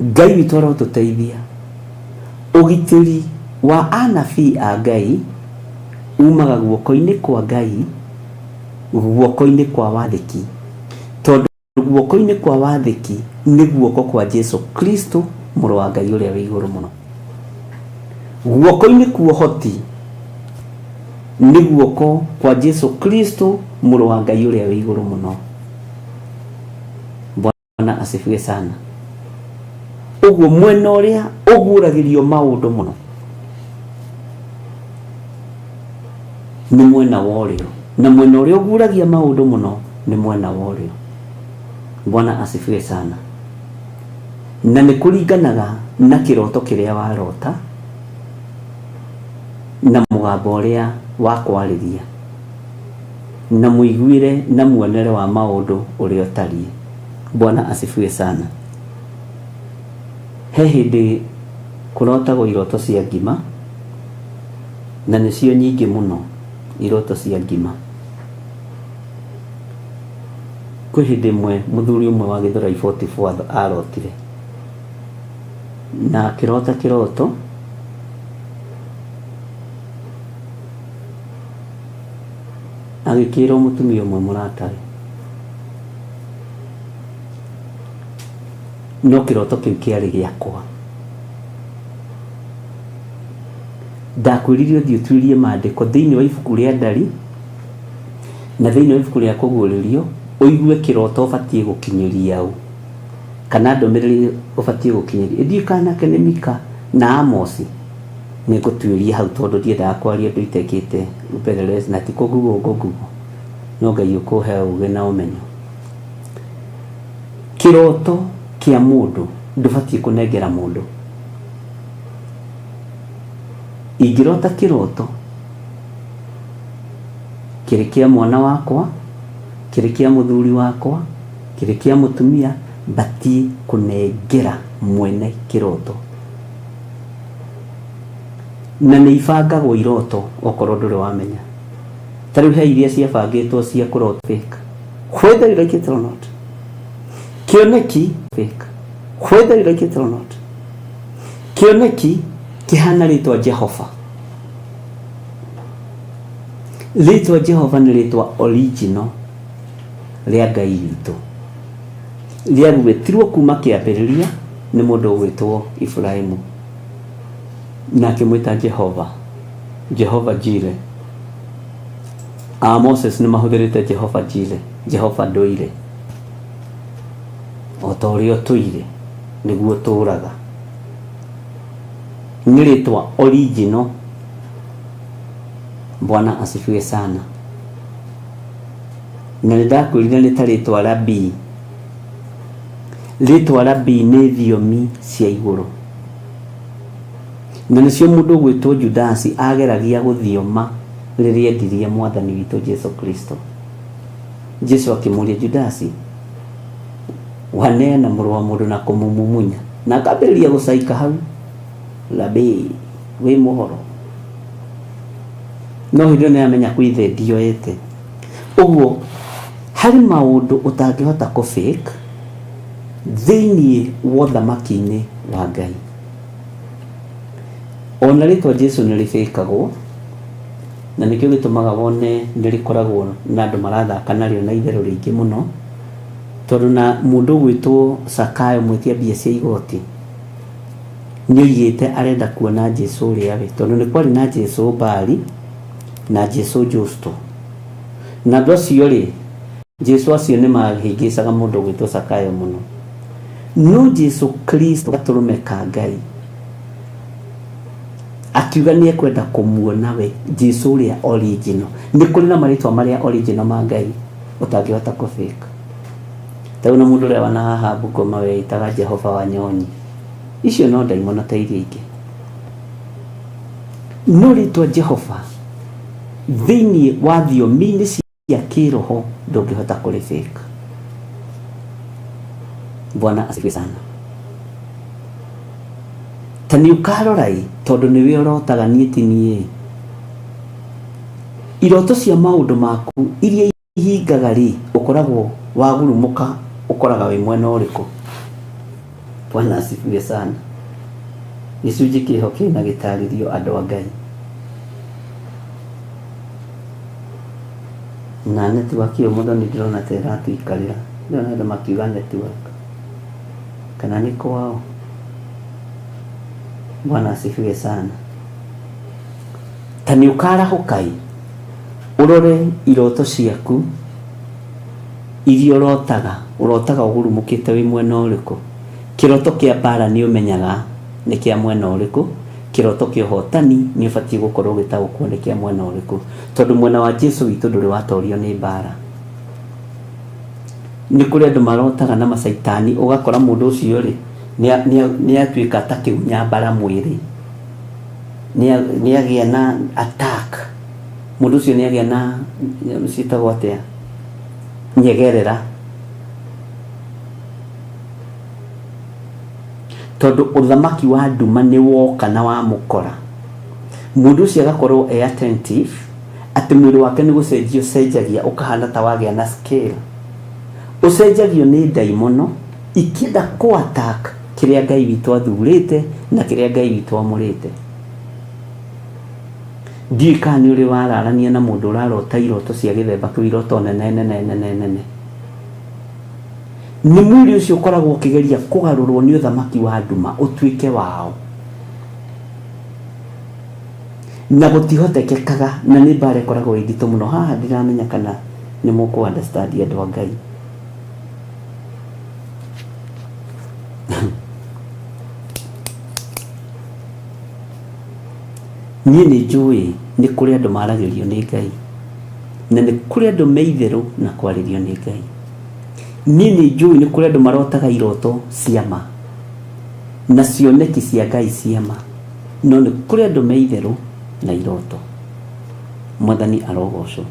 Ngai witũ arotũteithia. Ũgitĩri wa anabii a Ngai umaga guoko-inĩ kwa Ngai, guoko-inĩ kwa wathĩki, tondũ guoko-inĩ kwa wathĩki nĩ guoko kwa Jesu Kristo mũrũ wa Ngai ũrĩa wĩ igũrũ mũno. Guoko-inĩ kwa ũhoti nĩ guoko kwa Jesu Kristo mũrũ wa Ngai ũrĩa wĩ igũrũ mũno. Bwana asifiwe sana. Ũguo mwena ũrĩa ũguũragĩrio maũndũ mũno nĩ mwena wa ũrĩo, na mwena ũrĩa ũguũragia maũndũ mũno nĩ mwena wa ũrĩo. Bwana asifiwe sana. Na nĩ kũringanaga na kĩroto kĩrĩa warota na mũgambo ũrĩa wakwarĩria na mũiguire na muonere wa maũndũ ũrĩa ũtariĩ. Bwana asifiwe sana. He hĩndĩ kũrotagwo iroto cia ngima, na nĩcio nyingĩ mũno iroto cia ngima. Kwĩ hĩndĩ ĩmwe mũthuri ũmwe wa Gĩthũrai 44 arotire, na akĩrota kĩroto agĩkĩrwo mũtumia ũmwe mũratari, no kĩroto kĩu kĩarĩ gĩakwa. Ndakwĩrire ũthiĩ ũtuĩrie maandĩko thĩinĩ wa ibuku rĩa ndari na thĩinĩ wa ibuku rĩa kũguũrĩrio, ũigue kĩroto ũbatiĩ gũkinyĩria ũ, kana ndũmĩrĩri ũbatiĩ gũkinyĩria. Ndiũĩ kana nĩ Mika na Amosi, nĩ ngũtuĩria hau, tondũ ndiendaga kwaria ũndũ itekĩte upelelezi, na ti kũgugo, no Ngai ũkũhe ũũgĩ na ũmenyo. Kĩroto kĩa mũndũ ndũbatiĩ kũnengera mũndũ. Ingĩrota kĩroto kĩrĩ kĩa mwana wakwa, kĩrĩ kĩa mũthuri wakwa, kĩrĩ kĩa mũtumia, batie kũnengera mwene kĩroto. Na nĩ ibangagwo iroto okorwo ndũrĩ wamenya. Tarĩu he iria ciabangĩtwo cia kũrota fake, whether you like it or not. Kĩoneki fake, whether you like it or not. Kĩoneki kĩhana rĩtwa Jehova. Rĩtwa Jehova nĩ rĩtwa original rĩa Ngai witũ, rĩagwetirwo kuma kĩambĩrĩria nĩ mũndũ ũgwĩtwo Ibrahimu, na akĩmwĩta Jehova, Jehova Jireh. Moses nĩ mahũthĩrĩte Jehova Jireh, Jehova ndũire, o ta ũrĩa tũire nĩguo tũraga. Nĩ rĩtwa original. Bwana asifiwe sana. Na nĩndakwĩrire nĩ ta rĩtwa Rabii. Rĩtwa Rabii nĩ thiomi cia igũrũ, na nĩcio mũndũ gwĩtwo Judasi ageragia gũthioma rĩrĩa endirie mwathani witũ Jesu Kristo. Jesu akĩmũria Judasi, waneana mũrũ wa mũndũ na kũmũmumunya, na akambĩrĩria gũcaika hau. Rabii, wĩ mũhoro. No hĩndĩ nĩ amenya kwĩthe ndioete. Ũguo harĩ maũndũ ũtangĩhota kũ-fake thĩinĩ wa ũthamaki-inĩ wa Ngai. Ona rĩtwa Jesu nĩ rĩbĩkagwo, na nĩkĩo gĩtũmaga wone nĩ rĩkoragwo na andũ marathaka narĩo na itherũ rĩingĩ mũno, tondũ na mũndũ gwĩtwo Zakayo mwĩtia mbia cia igoti nĩoigĩte arenda kuona Jesu ũrĩa we, tondũ nĩ kwarĩ na Jesu Bali na Jesu Justo, na andũ acio rĩ, Jesu acio nĩ mahĩngĩcaga mũndũ gwĩtwo Zakayo mũno. No Jesu Kristo gatũrũme ka Ngai akiuga nĩ ekwenda kũmuona we, Jesu ũrĩa original. Nĩ kũrĩ na marĩtwa marĩa original ma Ngai ũtangĩhota kũ-fake. Tarĩu na mũndũ ũrĩa wana haha Bungoma weitaga Jehova Wanyonyi, icio no ndaimono ta iria ingĩ. No rĩtwa Jehova thĩinĩ wa thiomi-inĩ cia kĩroho ndũngĩhota kũrĩ-fake. Bwana asifiwe sana. Ta nĩ ũkarora tondũ nĩwe ũrotaga niĩ ti niĩ. Iroto cia maũndũ maku iria ihingaga rĩ, ũkoragwo wagurumũka, ũkoraga wĩ mwena ũrĩkũ. Bwana asifiwe sana. Gĩcunjĩ kĩho kĩna gĩtarĩrio andũ a Ngai. Na network ĩyo mũndũ nĩ ndĩrona ta ĩratũikarĩra. Ndĩrona andũ makiuga network, kana nĩ kwao. Bwana asifiwe sana. Ta nĩ ũkarahũka ũrore iroto ciaku iria ũrotaga ũgurumũkĩte wĩ mwena ũrĩkũ. Kĩroto kĩa mbara nĩ ũmenyaga nĩ kĩa mwena ũrĩkũ, kĩroto kĩa ũhotani nĩ ũbatiĩ gũkorwo gĩtaũkwo nĩ kĩa mwena ũrĩkũ, tondũ mwena wa Jesu witũ ndũrĩ watorio nĩ mbara. Nĩ kũrĩ andũ marotaga na macaitani, ũgakora mũndũ ũcio rĩ nĩ atuĩka ta kĩgunya mbara mwĩrĩ, nĩ agĩa na attack. Mũndũ ũcio nĩ agĩa na ciĩtagwo atĩa, nyegerera, tondũ ũthamaki wa nduma nĩ woka na wa mũkora. Mũndũ ũcio agakorwo attentive atĩ mwĩrĩ wake nĩ gũcenjio cenjagia, ũkahana ta wagĩa na scale, ũcenjagio nĩ ndaimono ikĩenda kũ-attack kĩrĩa Ngai witũ athurĩte na kĩrĩa Ngai witũ amũrĩte. Ndiũĩ kana nĩ ũrĩ wararania na mũndũ ũrarota iroto cia gĩthemba kĩu, iroto nene. Nĩ mwĩrĩ ũcio ũkoragwo ũkĩgeria kũgarũrwo nĩ ũthamaki wa nduma ũtuĩke wao, na gũtihotekekaga, na nĩ mbara ĩkoragwo ĩnditũ mũno. Haha ndiramenya kana nĩ mũkũ-understand andũ a Ngai. Niĩ nĩ njũĩ nĩ kũrĩ andũ maragĩrio nĩ Ngai, na nĩ kũrĩ andũ meitherũ na kwarĩrio nĩ Ngai. Niĩ nĩ njũĩ nĩ kũrĩ andũ marotaga iroto cia ma na cioneki cia Ngai cia ma, no nĩ kũrĩ andũ meitherũ na iroto. Mwathani arogocwo.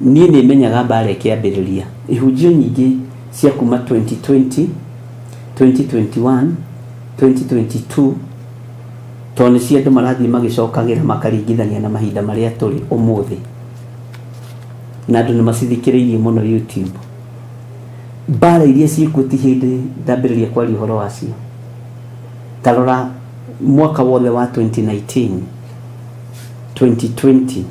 niĩ nĩ menyaga mbara ĩkĩambĩrĩria ihunjio nyingĩ cia kuma 2020 2021 2022 tondũ cia andũ marathiĩ magĩcokagĩra makaringithania na mahinda marĩa tũrĩ ũmũthĩ, na andũ nĩ macithikĩrĩirie mũno YouTube. Mbara iria ciĩkuo ti hĩndĩ ndambĩrĩria kwaria ũhoro wacio. Tarora mwaka wothe wa 2019 2020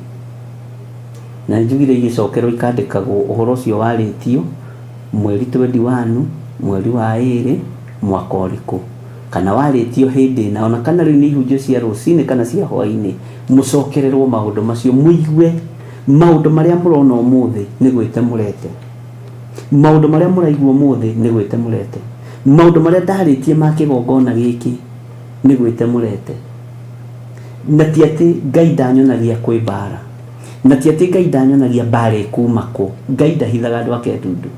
na njugire igĩcokerwo ikandĩkagwo ũhoro ũcio warĩtio mweri 21 mweri wa 2 mwaka ũrĩkũ, kana warĩtio hĩndĩ na ona kana rĩu nĩ ihunjio cia rũcinĩ kana cia hwainĩ, mũcokererwo maũndũ macio mũigue maũndũ marĩa mũrona ũmũthĩ nĩ gwĩte mũrete, maũndũ marĩa mũraigua ũmũthĩ nĩ gwĩte mũrete, maũndũ marĩa ndarĩtie ma kĩgongona gĩkĩ nĩ gwĩte mũrete. Na ti atĩ Ngai ndanyonagia kwĩ mbara, na ti atĩ Ngai ndanyonagia mbara ĩkuma kũ. Ngai ndahithaga andũ ake ndundu.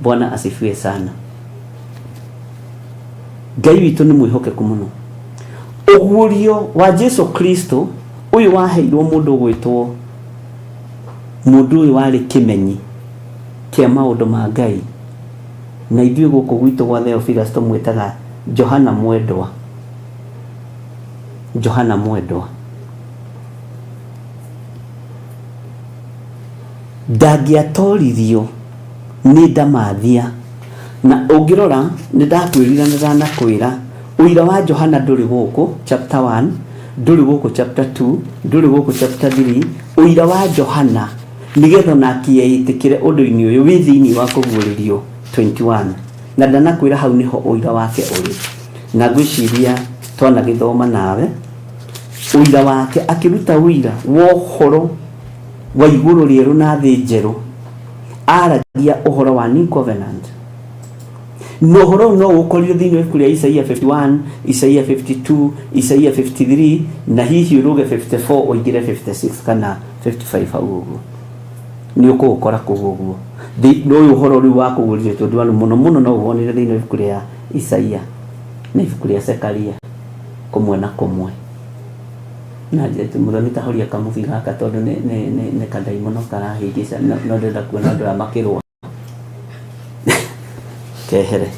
Bwana asifiwe sana. Ngai witũ nĩ mwĩhokeku mũno. Ũguũrio wa Jesu Kristo ũyũ waheirwo mũndũ gwĩtwo mũndũ ũyũ warĩ kĩmenyi kĩa maũndũ ma Ngai, na ithuĩ gũkũ gwitũ gwa Theophilus tũmwĩtaga Johana Mwendwa. Johana Mwendwa ndangĩatoririo nĩ ndamathia, na ũngĩrora nĩ ndakwĩrira nĩ ndanakwĩra ũira wa Johana ndũrĩ gũkũ chapter 1, ndũrĩ gũkũ chapter 2, ndũrĩ gũkũ chapter 3. Ũira wa Johana nĩgetha nakie ĩtĩkĩre ũndũ-inĩ ũyũ wĩ thĩinĩ wa kũguũrĩrio 21, na ndanakwĩra hau nĩho ũira wake ũrĩ. Na ngwĩciria twana gĩthoma nawe ũira wake akĩruta ũira wa ũhoro wa igũrũ rĩerũ na thĩ njerũ, aragia ũhoro wa New Covenant. No ũhoro no ũkorio thĩinĩ wa ibuku rĩa Isaia 51, Isaia 52, Isaia 53 na hihi ũruge 54 ũingĩre 56 kana 55 hau ũguo. Nĩ ũkũũkora kũu ũguo. Ũyũ ũhoro rĩu wa kũguũrĩrio 21 mũno mũno no ũwonire thĩinĩ wa ibuku rĩa Isaia na ibuku rĩa Zekaria kũmwe na kũmwe. Na njĩtu mũthoni tahoria kamũbi gaka tondũ nĩ kandaimono karahĩngĩca no ndĩrenda kuona andũ aya makĩrũa kehere.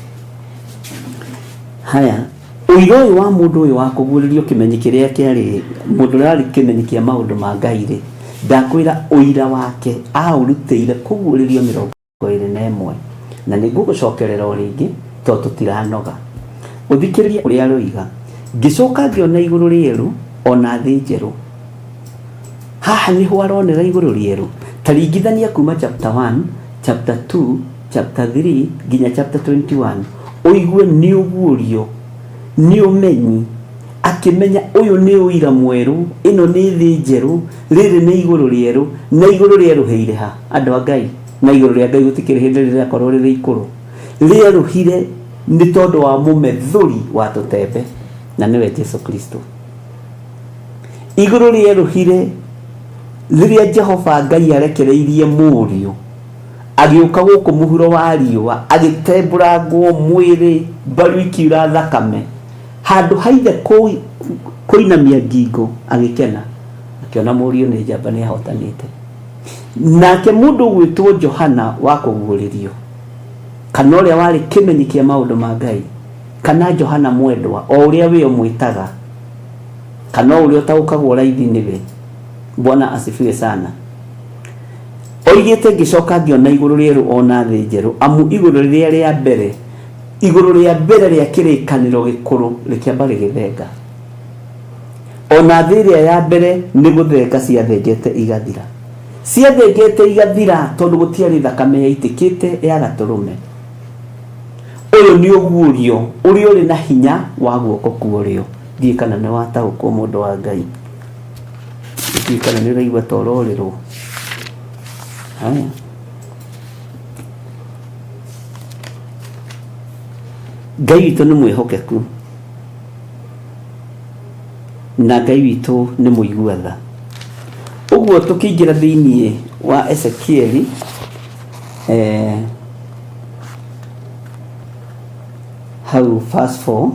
Haya, ũira ũyũ wa mũndũ ũyũ wa kũguũrĩrio kĩmenyi kĩrĩa kĩarĩ mũndũ ũrĩa warĩ kĩmenyi kĩa maũndũ ma Ngai rĩ, ndakwĩra ũira wake aũrutĩire kũguũrĩrio 21, na nĩ ngũgũcokerera o rĩngĩ tondũ tũtiranoga. Ũthikĩrĩrie ũrĩa aroiga, ngĩcoka ngĩona igũrũ rĩerũ ona thĩ njerũ. Haha nĩho aronera igũrũ rĩerũ. Ta ringithania kuma chapter 1, chapter 2, chapter 3 nginya chapter 21. Ũigue nĩ ũguũrio, nĩ ũmenyi, akĩmenya ũyũ nĩ ũira mwerũ, ĩno nĩ thĩ njerũ, rĩrĩ nĩ igũrũ rĩerũ, na igũrũ rĩerũhĩire ha andũ a Ngai, na igũrũ rĩa Ngai gũtikĩrĩ hĩndĩ rĩrakorwo rĩrĩ ikũrũ. Rĩerũhire nĩ tondũ wa mũmethũri wa tũtembe, na nĩwe Jesu Kristo. Igũrũ rĩerũhire rĩrĩa Jehova Ngai arekereirie mũriũ agĩũka gũkũ mũhuro wa riũa, agĩtembũrangwo mwĩrĩ, mbaru ikiura thakame, handũ haithe kũinamia ngingo agĩkena, akĩona mũriũ nĩ njamba nĩ ahotanĩte. Nake mũndũ gwĩtwo Johana wa kũguũrĩrio, kana ũrĩa warĩ kĩmenyi kĩa maũndũ ma Ngai, kana Johana Mwendwa o ũrĩa we ũmwĩtaga, kana ũrĩa ũtaũkagwo raithi nĩwe. Bwana asifiwe sana. Oigĩte ngĩcoka ngĩona igũrũ rĩerũ ona thĩ njerũ, amu igũrũ rĩrĩa rĩa mbere, igũrũ rĩa mbere rĩa kĩrĩkanĩro gĩkũrũ rĩkĩamba rĩgĩthenga, ona thĩ ĩrĩa ya mbere nĩ gũthenga ciathengete igathira. Ciathengete igathira tondũ gũtiarĩ thakame yaitĩkĩte ya gatũrũme. Ũyũ nĩ ũguũrio ũrĩa ũrĩ na hinya wa guoko kuorĩo. Thiĩ kana nĩ wataũkwo mũndũ wa Ngai. Thiĩ kana nĩ ũraigua ta ũrorĩrwo. Haya. Ngai witũ nĩ mwĩhokeku, na Ngai witũ nĩ mũigua tha. Ũguo tũkĩingĩra thĩinĩ wa Ezekieli hau verse 4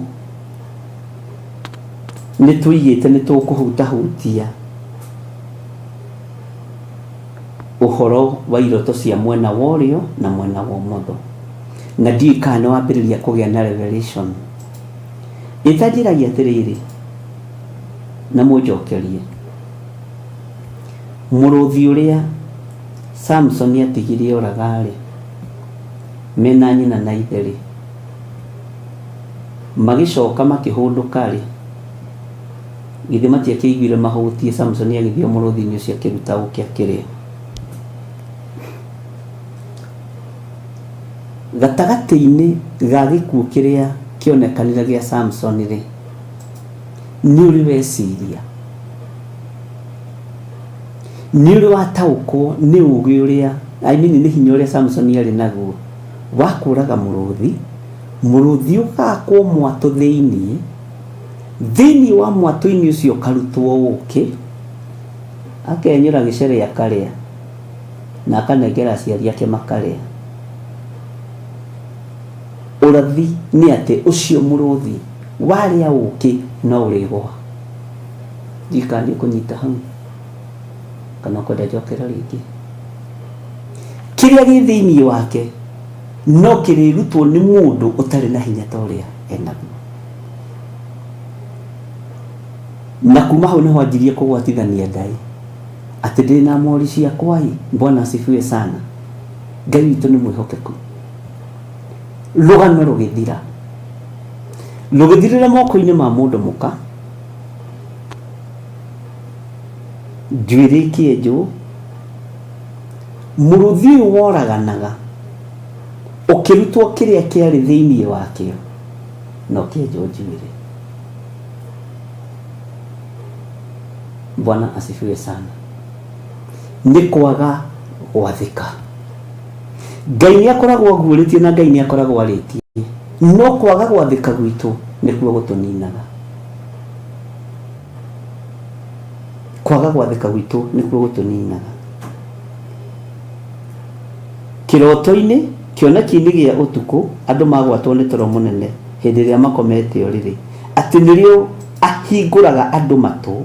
nĩ tũigĩte nĩ tũkũhutahutia uhoro wa iroto cia mwena wa ũrĩo na mwena wa ũmotho, na ndiũĩ kana nĩ wambĩrĩria kũgĩa na revelation. Ĩtanjĩragia atĩrĩrĩ, na mũnjokerie, mũrũthi ũrĩa Samson atigire oraga-rĩ, mena nyina na ithe-rĩ, magĩcoka makĩhũndũka-rĩ, githĩ matiakĩiguire mahutie Samson agĩthiĩ mũrũthi-inĩ ũcio akĩruta ũkĩ akĩrĩa. Gatagatĩ-inĩ ga gĩkuũ kĩrĩa kĩonekanire gĩa Samson-rĩ, nĩ ũrĩ weciria, nĩ ũrĩ wataũkwo nĩ ũgĩ ũrĩa, nĩ hinya ũrĩa Samson arĩ naguo wa kũraga mũrũthi. Mũrũthi ũgakwo mwatũ thĩinĩ wa mwatũ-inĩ ũcio karutwo ũkĩ, akenyũra gĩcere akarĩa, na akanengera aciari ake makarĩa. Ũrathi nĩ atĩ ũcio mũrũthi warĩa ũkĩ no ũrĩgwa. Ndika nĩ kũnyita hau kana kwenda njokera rĩngĩ. Kĩrĩa gĩ thĩinĩ wake no kĩrĩrutwo nĩ mũndũ ũtarĩ na hinya ta ũrĩa enaguo. Na kuma hau nĩho anjirie kũgwatithania Ngai atĩ ndĩna mori ciakwa-ĩ, Bwana asifiwe sana. Ngai witũ nĩ mwĩhokeku. Rũgano rũgĩthirĩra moko-inĩ ma mũndũ mũka, njuĩrĩ kĩenjũ, mũrũthi ũyũ woraganaga ũkĩrutwo kĩrĩa kĩarĩ thĩinĩ wakĩo no kĩenjwo njuĩrĩ. Bwana asifiwe sana. Nĩ kwaga gwathĩka. Ngai nĩ akoragwo aguũrĩtie na Ngai nĩ akoragwo arĩtie, no kwaga gwathĩka gwitũ nĩkuo gũtũninaga. Kwaga gwathĩka gwitũ nĩkuo gũtũninaga. Kĩroto-inĩ, kĩoneki-inĩ gĩa ũtukũ, andũ magwatwo nĩ toro mũnene hĩndĩ ĩrĩa makomete ũrĩrĩ, atĩ nĩrĩo ahingũraga andũ matũ.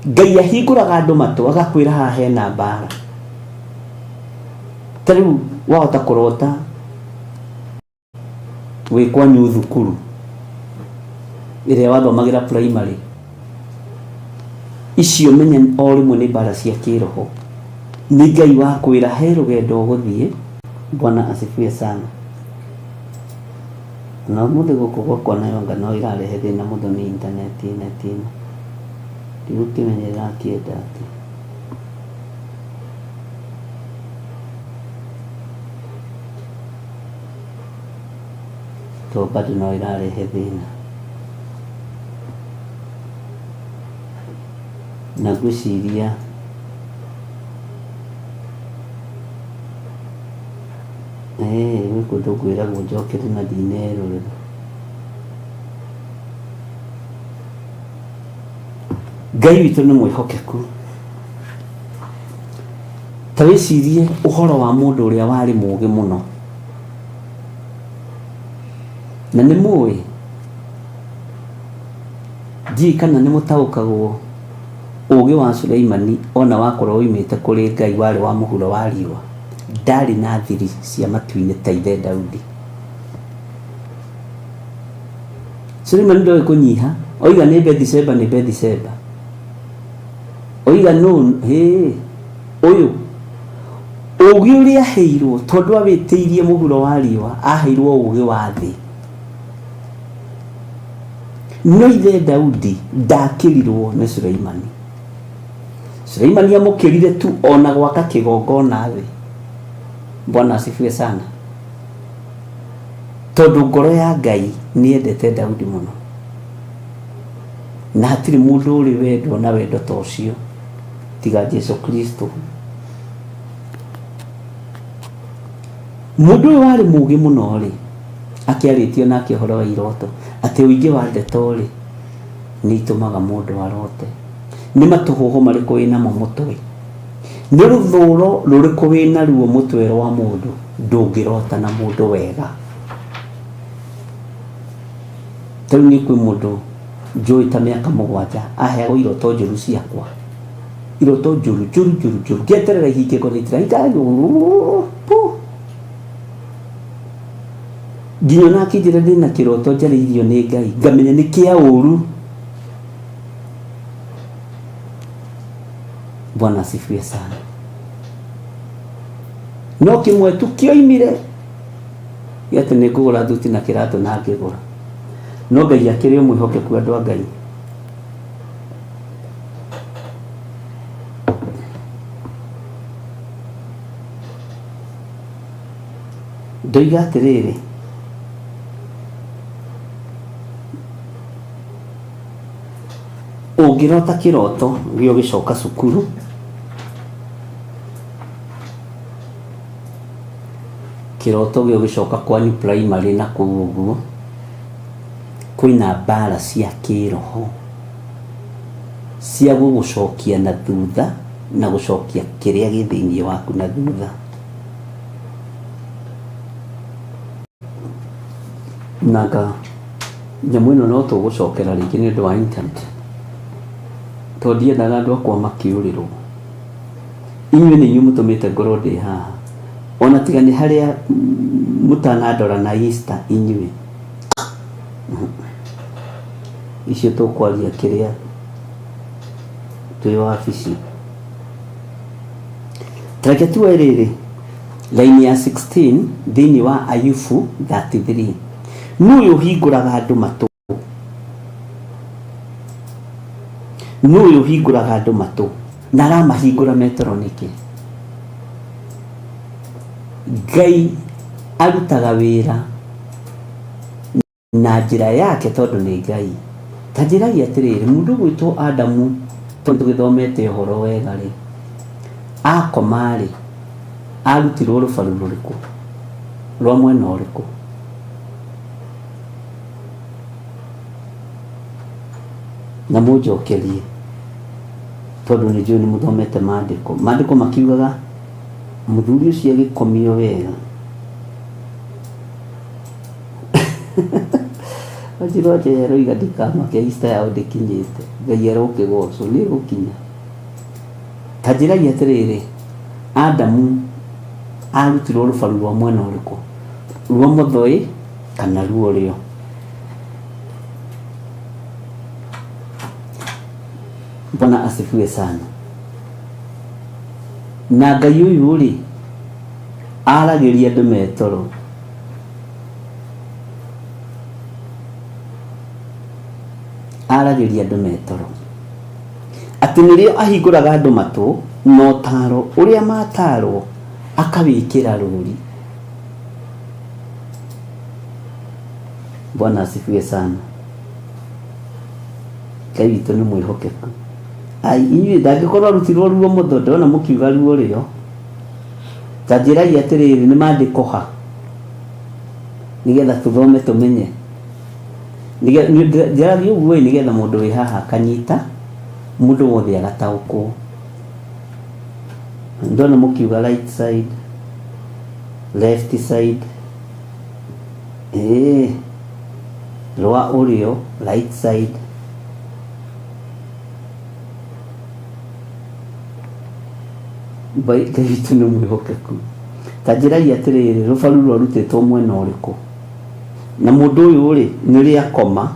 Ngai ahingũraga andũ matũ agakwĩra haha hena mbara. Ta rĩu wahota kũrota wĩ kwanyu thukuru ĩrĩa wathomagĩra primary, icio menya o rĩmwe nĩ mbara cia kĩroho. Nĩ Ngai wakwĩra he rũgendo ũgũthiĩ. Bwana asifiwe sana. Na mũthĩ gũkũ gwakwa nayo anga no ĩrarehe thĩna mũndũ nĩ intaneti ĩno. Ndigũkĩmenyerera kĩenda atĩ to bado no ĩrarehe thĩna. Na ngwĩciria gwĩ kũndũ ngwĩragwo njokere na ndinerorera. Ngai witũ nĩ mwĩhokeku. Ta wĩcirie ũhoro wa mũndũ ũrĩa warĩ mũũgĩ mũno, na nĩ mũĩ, ndiũĩ kana nĩ mũtaũkagwo ũũgĩ wa Suleimani ona wakorwo oimĩte kũrĩ Ngai warĩ wa mũhuro wa riũa. Ndarĩ na thiri cia matu-inĩ ta ithe Daudi. Suleimani ndoĩ kũnyiha, oiga nĩ Bethsheba. Oiga no, ũyũ ũũgĩ ũrĩa aheirwo tondũ awĩtĩirie mũhuro wa riũa, aheirwo ũũgĩ wa thĩ. No ithe Daudi ndakĩrirwo nĩ Suleimani. Suleimani amũkĩrire tu ona gwaka kĩgongona thĩ. Bwana asifiwe sana. Tondũ ngoro ya Ngai nĩ endete Daudi mũno, na hatirĩ mũndũ ũrĩ wendo na wendo ta ũcio tiga Jesu Kristo. Mũndũ ũyũ warĩ mũũgĩ mũno rĩ, akĩarĩtio nake ũhoro wa iroto atĩ ũingĩ wa ndeto rĩ nĩ itũmaga mũndũ arote. Nĩ matũhũhũ marĩkũ wĩnamo mũtwe, nĩ rũthũũro rũrĩkũ wĩna ruo mũtwe wa mũndũ ndũngĩrota na mũndũ wega. Tarĩu nĩ kwĩ mũndũ njũĩ ta mĩaka 7 aheagwo iroto njũru ciakwa, iroto njuru ngeterera ihinge kũnyitĩra itayo nginya nakĩnjĩra ndĩna kĩroto njarĩirio nĩ Ngai ngamenya nĩ kĩa ũru. Bwana asifiwe sana. No kĩmwe tu kĩoimire yate nĩ ngũgũra thuti na kĩratũ na ngĩgũra, no Ngai akĩrĩ o mwĩhokeku andũ a Ngai. Ndoiga atĩrĩrĩ, ũngĩrota kĩroto gĩa gũcoka cukuru, kĩroto gĩa gũcoka kwanyu primary na kũu ũguo, kwĩna mbara cia kĩroho cia gũgũcokia na thutha na gũcokia kĩrĩa gĩ thĩinĩ waku na thutha. Naga nyamũ ĩno no tũgũcokera rĩngĩ nĩ ũndũ wa internet, tondũ ndiendaga andũ akwa makĩũrĩrwo. Inyuĩ nĩ inyuĩ mũtũmĩte ngorwo ndĩ haha, ona tiga nĩ harĩa mũtanandora na Easter inyuĩ icio tũkwaria kĩrĩa twĩ wabici. Tareke tuwe rĩrĩ laini ya 16 thĩinĩ wa Ayubu 33, nũyũ hingũraga andũ matũ, nũyũ hingũraga andũ matũ na aramahingũra metoro nĩkĩ? Ngai arutaga wĩra na njĩra yake tondũ nĩ Ngai. Ta njĩragia atĩrĩrĩ, mũndũ gwĩtwo Adamu tondũ tũgĩthomete ũhoro wega rĩ, akoma rĩ, arutirwo rũbaru rũrĩkũ? Rwa mwena ũrĩkũ? Na mũnjokerie tondũ nĩ njũĩ nĩ mũthomete maandĩko. Maandĩko makiugaga mũthuri ũcio agĩkomio wega Wajiro acha roiga ndikamake Easter yao ndĩkinyĩte, Ngai arokĩgocwo nĩ gũkinya. Ta njĩragia atĩrĩrĩ, Adamu arutirwo rũbaru rwa mwena ũrĩkũ? Rwa mũthoi kana ruo rĩo? Bwana asifiwe sana. Na Ngai ũyũ rĩ aragĩria andũ metoro, aragĩria andũ metoro atĩ nĩrĩo ahingũraga andũ matũ na ũtaro ũrĩa matarwo akawĩkĩra rũri. Bwana asifiwe sana. Ngai witũ nĩ mwĩhokeku. Ai inyuĩ ndangĩkorwo arutirwo ruo mũthondo na mũkiuga ruo rĩo. Ta njĩragia atĩrĩrĩ, nĩ maandĩko ha nĩgetha tũthome tũmenye. Njĩragia ũguo nĩgetha mũndũ wĩ haha akanyita, mũndũ wothe agataũkwo. Ndona mũkiuga right side, left side, rwa ũrĩo, right side. Ngai witũ nĩ mwĩhokeku. Ta njĩragia atĩrĩrĩ, rũbaru rwarutĩtwo mwena ũrĩkũ? Na mũndũ ũyũ rĩ nĩrĩ akoma,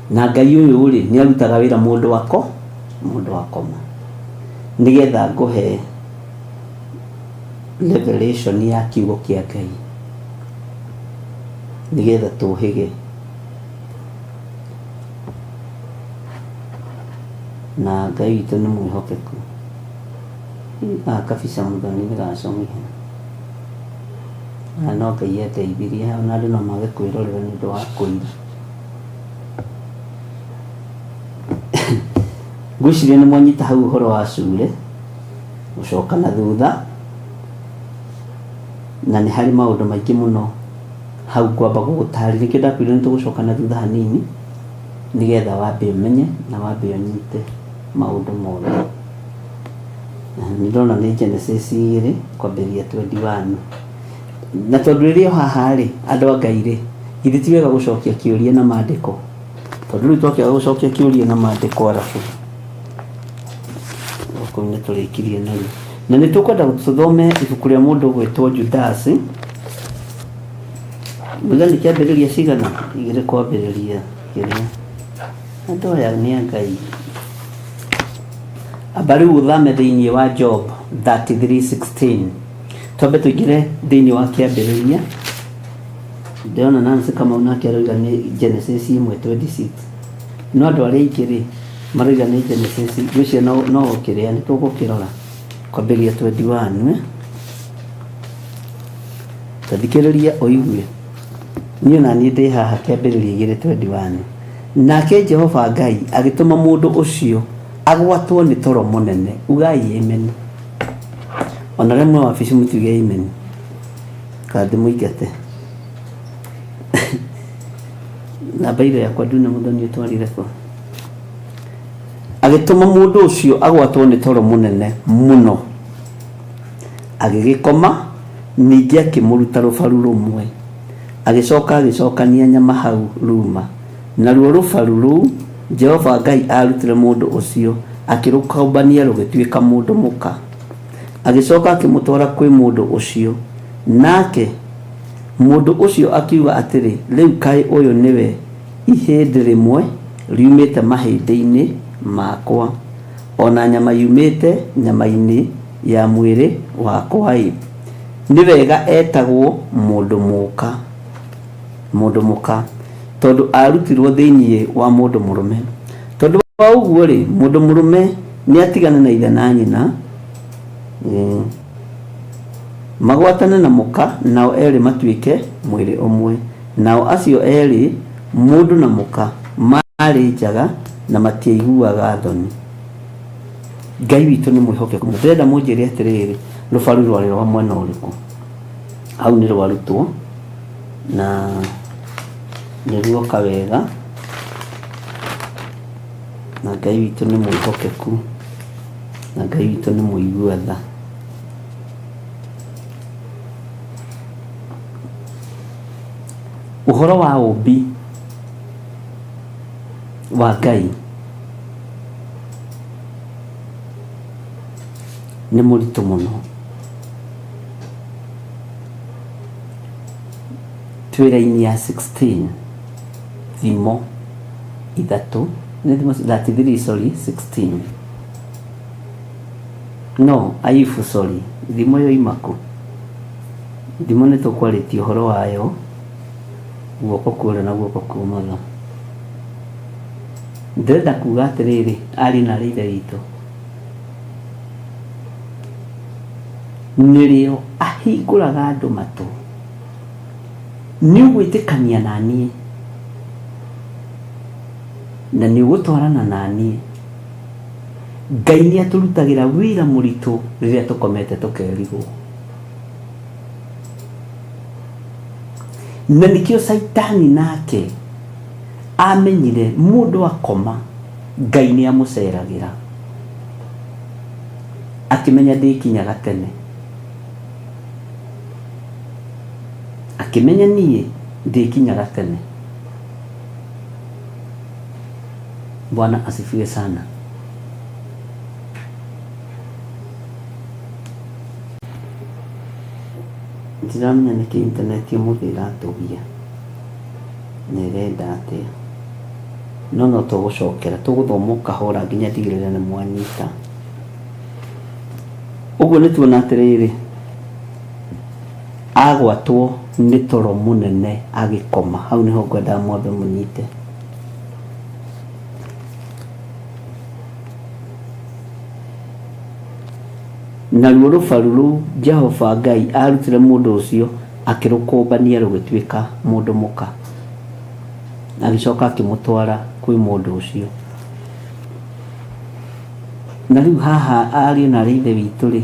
na Ngai ũyũ rĩ nĩ arutaga wĩra mũndũ akoma, nĩgetha ngũhe revelation ya kiugo kĩa Ngai, nĩgetha tũhĩge. Na Ngai witũ nĩ mwĩhokeku. Kabisa mũthoni nĩgacomire. Na no Ngai ateithirie, ona andũ no mage kwĩrorera nĩ ũndũ wa kũira. Ngwĩciria nĩ mwanyita hau ũhoro wa cure gũcoka na thutha, na nĩ harĩ maũndũ maingĩ mũno hau kwamba gũgũtarĩria. Nĩkĩo ndakwĩrire nĩ tũgũcoka na thutha hanini nĩgetha wambe ũmenye na wambe ũnyite maũndũ mothe. Nĩ ndona nĩ Genesis 2 kwambĩrĩria 21. Na tondũ rĩrĩa haha rĩ, andũ a Ngai rĩ, ithe ti wega gũcokia kĩũria na maandĩko, tondũ rĩu twakĩaga gũcokia kĩũria na maandĩko arabu kau nĩ tũrĩkirie narua na nĩ tũkwenda tũthome ibuku rĩa mũndũ gwĩtwo Judasi. Mũthenya kĩambĩrĩria cigana igĩrĩ kwambĩrĩria kĩrĩa andũ aya nĩ a Ngai. Amba rĩu ũthame thĩinĩ wa Job 33:16. Twambe tũingĩre thĩinĩ wa kĩambĩrĩria. Ndĩrona Nancy Kamau nake aroiga nĩ Genesis 1:26. No andũ arĩa aingĩ rĩ maroiga nĩ Genesis gũcio no ũkĩrĩa nĩ tũgũkĩrora kwambĩrĩria 21. Tathikĩrĩria ũigue. Niĩ na niĩ ndĩ haha kĩambĩrĩria 2:21. Nake Jehova Ngai agĩtũma mũndũ ũcio agwatwo nĩ toro mũnene. Ugai amen. Ona rĩmwe wabici mũtuge amen. Kandi mũingate. Na baile yakwa nduna mũthoni ũtwarire kũ. Agĩtũma mũndũ ũcio agwatwo nĩ toro mũnene mũno. Agĩgĩkoma ningĩ akĩmũruta rũbaru rũmwe. Agĩcokania nyama hau ruma. Naruo rũbaru rũu Jehova Ngai arutire mũndũ ũcio akĩrũkambania rũgĩtuĩka mũndũ mũka. Agĩcoka akĩmũtwara kwĩ mũndũ ũcio. Nake mũndũ ũcio akiuga atĩrĩ, rĩu kaĩ ũyũ nĩwe ihĩndĩ rĩmwe riumĩte mahĩndĩ-inĩ makwa, ona nyama yumĩte nyama-inĩ ya mwĩrĩ wakwa ĩ. Nĩ wega etagwo mũndũ mũka. Mũndũ mũka tondũ arutirwo thĩinĩ wa mũndũ mũrũme. Tondũ wa ũguo rĩ, mũndũ mũrũme nĩ atigana na ithe na nyina, magwatane na mũka, nao erĩ matuĩke mwĩrĩ ũmwe. Nao acio erĩ, mũndũ na mũka, marĩ njaga na matiaiguaga thoni. Ngai witũ nĩ mwĩhokeku. Ndĩrenda mũnjĩre atĩrĩrĩ, rũbaru rwarĩ rwa mwena ũrĩkũ? Hau nĩ rwarutwo na nĩ ruoka wega, na Ngai witũ nĩ mwĩhokeku, na Ngai witũ nĩ mũigua tha. Ũhoro wa ũmbi wa Ngai nĩ mũritũ mũno. Twĩra-inĩ ya 16 thimo ithatũ nĩ thimo 16 no Ayubu thimo yo imaku thimo nĩ tũkwarĩtie ũhoro wayo guoko kũrĩa na guoko kũmotho. Ndĩrenda kuga atĩrĩrĩ, arĩ na ithe witũ nĩrĩo ahingũraga andũ matũ. Nĩ ũgwĩtĩkania na niĩ na nĩ ũgũtwarana na niĩ. Ngai nĩ atũrutagĩra wĩra mũritũ rĩrĩa tũkomete tũkerigwo. Na nĩkĩo Saitani nake amenyire mũndũ akoma, Ngai nĩ amũceragĩra, akĩmenya ndĩkinyaga tene, akĩmenya niĩ ndĩkinyaga tene. Bwana asifiwe sana. Ndiramenya nĩkĩ intaneti ũmũthĩ ĩratũgia na ĩrenda atĩa, no tũgũcokera, tũgũthoma kahora nginya ndigĩrĩre nĩ mwanyita. Ũguo nĩ tuona atĩrĩrĩ, agwatwo nĩ toro mũnene agĩkoma. Hau nĩho ngwendaga mwambe mũnyite. Naruo rũbaru rũu Jehova Ngai arutire mũndũ ũcio akĩrũkũmbania rũgĩtuĩka mũndũ mũka. Agĩcoka akĩmũtwara kwĩ mũndũ ũcio. Na rĩu haha ariũ na ithe witũ rĩ,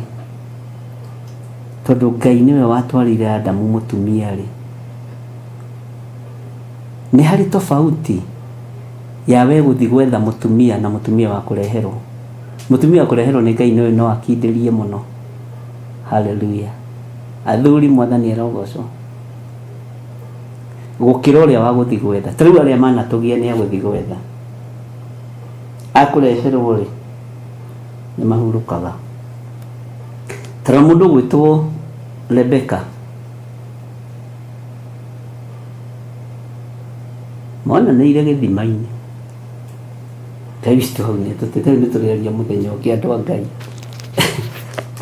tondũ Ngai nĩwe watwarire Adamu mũtumia rĩ, nĩ harĩ tofauti ya we gũthiĩ gwetha mũtumia na mũtumia wa kũreherwo. Mũtumia wa kũreherwo nĩ Ngai nĩwe no akindĩrie mũno. Haleluya. Athuri mwathani arogocwo. Gũkĩra ũrĩa wa gũthiĩ gwetha. Ta rĩu arĩa manatũgia nĩ agũthiĩ gwetha. Akũreherwo rĩ, nĩ mahurũkaga. Tara mũndũ gwĩtwo Rebeka, monanĩire gĩthima-inĩ. Ngai witũ hau nĩ tũrĩaria mũthenya ũngĩ andũ a Ngai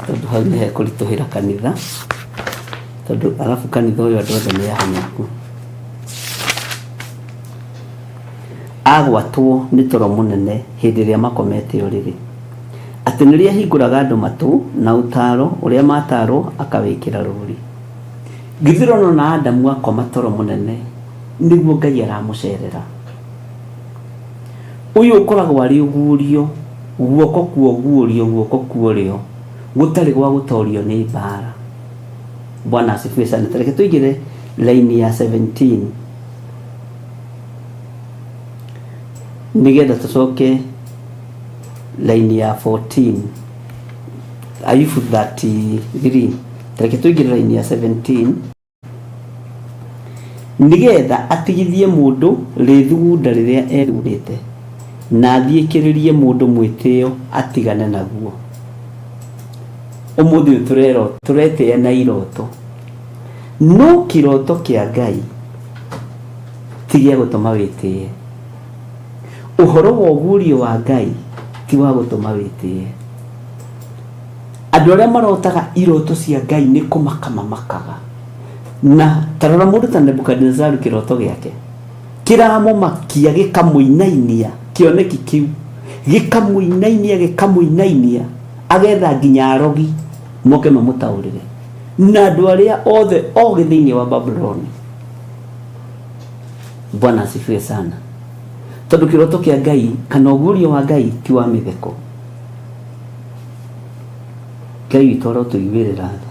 tondũ hau nĩ hekũritũhĩra kanitha, tondũ arabu kanitha ũyũ andũ othe nĩ ahanaku. Agwatwo nĩ toro mũnene hĩndĩ ĩrĩa makomete ũrĩrĩ, atĩ nĩrĩa hingũraga andũ matũ na ũtaro ũrĩa matarwo akawĩkĩra rũri. Githĩrono na Adamu akoma toro mũnene nĩguo Ngai aramũcerera. Ũyũ ũkoragwo arĩ ũguũrio, guoko kwa ũguũrio, guoko kwa ũrĩo, gũtarĩ gwa gũtorio nĩ mbara. Bwana asifiwe sana. Tareke tũigĩre laini ya 17 nigetha tũcoke laini ya 14. Ayubu 33. Tareke tũigĩre laini ya 17 nigetha atigithie mũndũ rĩthugunda rĩrĩa erundĩte na athiĩkĩrĩrie mũndũ mwĩtĩo atigane naguo. Ũmũthĩ tũretĩĩa na iroto, no kĩroto kĩa Ngai ti gĩa gũtũma wĩtĩe. Ũhoro wa ũguũrio wa Ngai ti wa gũtũma wĩtĩe. Andũ arĩa marotaga iroto cia Ngai nĩ kũmaka mamakaga. Na tarora mũndũ ta Nebukadnezaru kĩroto gĩake kĩramũmakia gĩkamũinainia, kĩoneki kĩu gĩkamũinainia agetha nginya arogi moke mamũtaũrĩre. Na andũ arĩa othe ogĩ thĩinĩ wa Babuloni. Bwana asifiwe sana. Tondũ kĩroto kĩa Ngai kana ũguũrio wa Ngai ti wa mĩtheko. Ngai witũ arotũiguĩrĩra tha.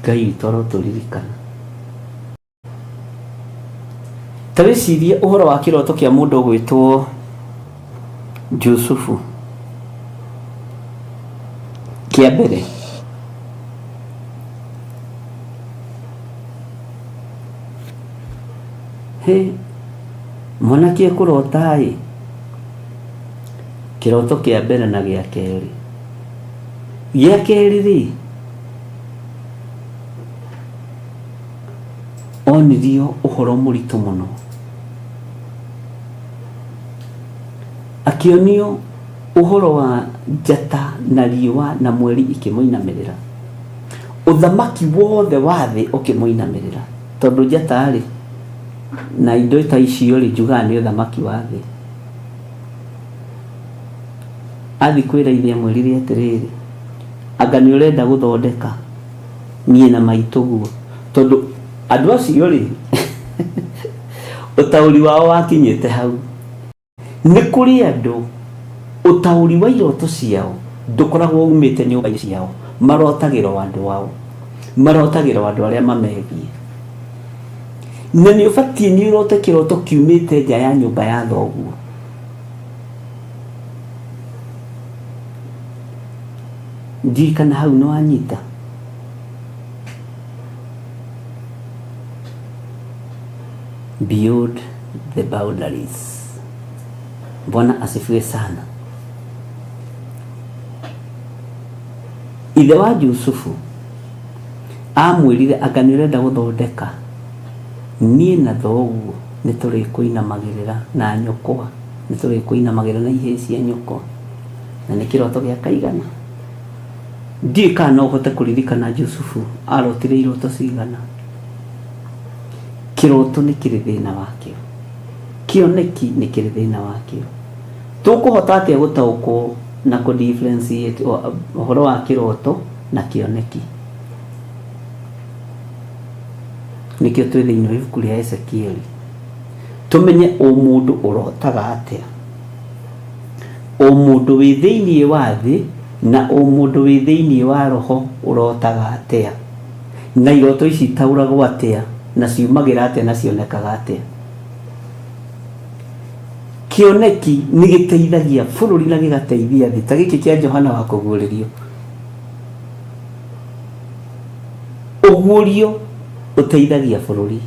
Ngai witũ arotũririkana. Ta wĩcirie ũhoro wa kĩroto kĩa mũndũ gwĩtwo Jusufu. Kĩa mbere, mwanake kũrota kĩroto kĩa mbere na gĩa kerĩ. Gĩa kerĩ rĩ, onirio ũhoro mũritũ mũno. Akĩonio ũhoro wa njata na riũa na mweri ikĩmũinamĩrĩra. Ũthamaki wothe wa thĩ ũkĩmũinamĩrĩra. Tondũ njata rĩ na indo ta icio rĩ njugaga nĩ ũthamaki wa thĩ. Athi kwĩra ithe mwĩrire atĩrĩrĩ, anga nĩ ũrenda gũthondeka niĩ na maitũguo. Tondũ andũ acio rĩ ũtaũri wao wakinyĩte hau. Nĩ kũrĩ andũ ũtaũri wa iroto ciao ndũkoragwo umĩte nyũmba ciao, marotagĩrwo andũ wao, marotagĩrwo andũ arĩa mamegiĩ. Na nĩ ũbatiĩ nĩ ũrote kĩroto kiumĩte nja ya nyũmba ya thoguo. Ndirikana hau nĩ wanyita. Beyond the boundaries. Bwana asifiwe sana. Ithe wa Jusufu amwĩrire anga nĩ ũrenda gũthondeka niĩ na thoguo nĩ tũrĩkũinamagĩrĩra na nyũkwa, nĩ tũrĩkũinamagĩrĩra na ihĩĩ cia nyũkwa. Na nĩ kĩroto gĩa kaigana. Ndiĩ kana no ũhote kũririkana Jusufu arotire iroto cigana. Kĩroto nĩ kĩrĩ thĩna wakĩo, kĩoneki nĩ kĩrĩ thĩna wakĩo. Tũkũhota atĩa gũtaũkwo na kũ-differentiate ũhoro wa kĩroto na kĩoneki? Nĩkĩo twĩ thĩinĩ wa ibuku rĩa Ezekieli tũmenye o mũndũ ũrotaga atĩa, o mũndũ wĩ thĩinĩ wa thĩ na o mũndũ wĩ thĩinĩ wa roho ũrotaga atĩa, na iroto ici itaũragwo atĩa na ciumagĩra atĩa na cionekaga atĩa. Kĩoneki nĩ gĩteithagia bũrũri na gĩgateithia thĩ. Ta gĩkĩ kĩa Johana wa kũguũrĩrio, ũguũrio ũteithagia bũrũri,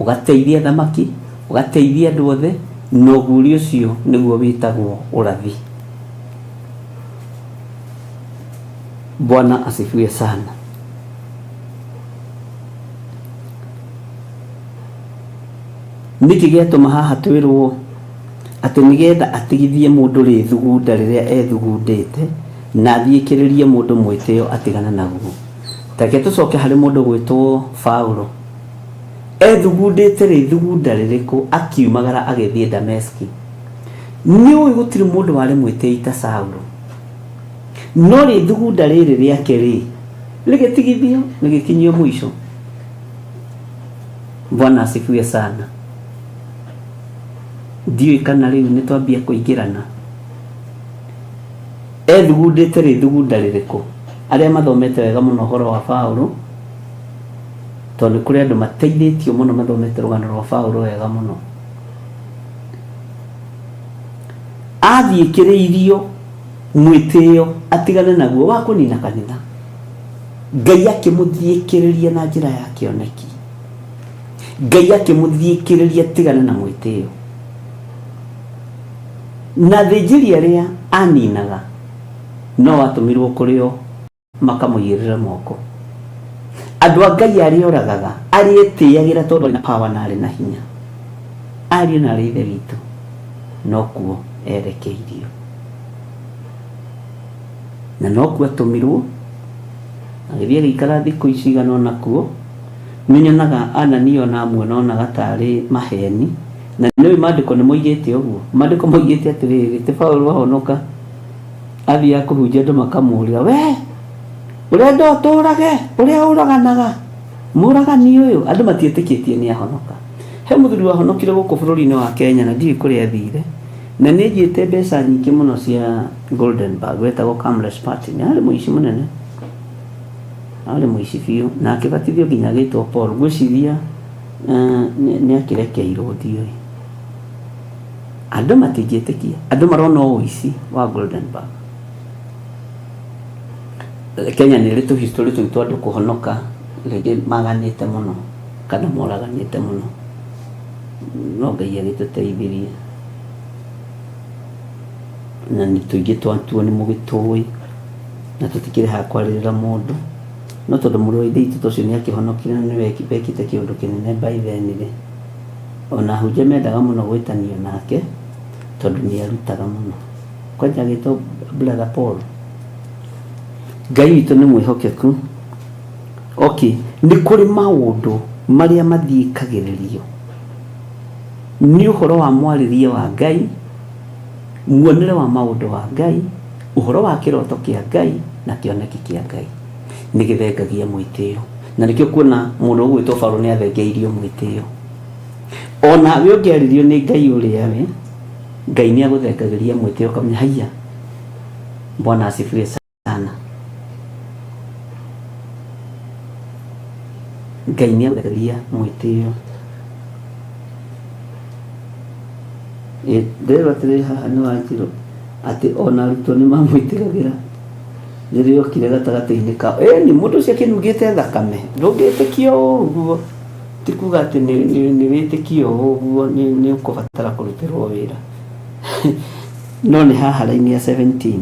ũgateithia thamaki, ũgateithia andũ othe, noguri ucio niguo witagwo urathi. Bwana asifiwe sana. Niki giatuma haha twirwo ati nigetha atigithie mundu rithugunda riria ethugundite na athiikiririe mundu mwitio atigana naguo. Take tucoke hari mundu gwitwo Paulo ethugundite rithugunda ririku akiumagara agithie Dameski. Ni uyu gutiri mundu wari mwitio ta Saulo, no rithugunda riri riake ri rigitigithio rigikinyio mwisho. Bwana asifiwe sana. Ndiyo kana riu nitwambia kuingirana ethugundite rithugunda ririku. Aria mathomete wega muno horo wa Paulo, tondu kuri andu mateithitio muno mathomete rugano rwa Paulo wega muno. Athiikiriirio mwitio atigane naguo wa kunina kanitha, Ngai akimuthiikiriria na njira ya kioneki. Ngai akimuthiikiriria atigane na mwitio, na thijiri aria aninaga no atumirwo kurio makamuirira moko. Andu a Ngai aria oragaga arietiagira tondu na power na ari na hinya, ari na rithe witu no kuo erekeirio, na no kuo atumirwo agithie gikara thiku icigana nakuo. Ninyonaga Anania na amwe nonaga tari maheni, na niwe mandiko nimoigite uguo. Mandiko moigite atiriri ti Paulo ahonoka athia kuhunjia andu makamurira, we urenda uturage uria uraganaga muragani uyu. Andu matietikitie ni ahonoka. He muthuri wahonokire guku bururi-ini wa Kenya na ndiri kuri athire, na nijite mbeca nyingi muno cia Goldenberg wetagwo Camless Party. Ni ari muici munene, ari muici biu, na akibatithio nginya gitwo Paul. Gwiciria ni akirekeirwo ndio. Andu matingietikia, andu marona uici wa Goldenberg. Kenya ni ritu history tu andu kuhonoka rege maganite muno kana moraganite muno, no Ngai agituteithirie na nituingi twatuo ni mugitui na tutikire ha kwaririra mundu, no tondu muri wa ithe tucio ni akihonokire ni wekite kiundu kinene by then ri ona huje mendaga muno gwitanio nake tondu ni arutaga muno. Kwanja gito brother Paul, Ngai witu ni mwihokeku. Okay, ni kuri maundu maria mathiikagiririo ni uhoro wa mwaririe wa Ngai, muonere wa maundu wa Ngai, uhoro wa kiroto kia Ngai na kioneki kia Ngai ni githengagia mwitio. Na nikio kuona mundu gwitwo Paulo ni athengeirio mwitio. Ona we ungiaririo ni Ngai uria we, Ngai ni aguthengagiria mwitio kamenya haya. Bwana asifiwe sana. Ngai ni aguthengagiria mwitio. Ndero atiri haha ni wanjiro ati ona ruto ni mamwitigagira ririo kire gatagati-ini ka ni mundu cia kinugite thakame ndungitikio uguo, tikuga ati ni witikio uguo ni ukubatara kurutirwo wira. No ni haha raini ya 17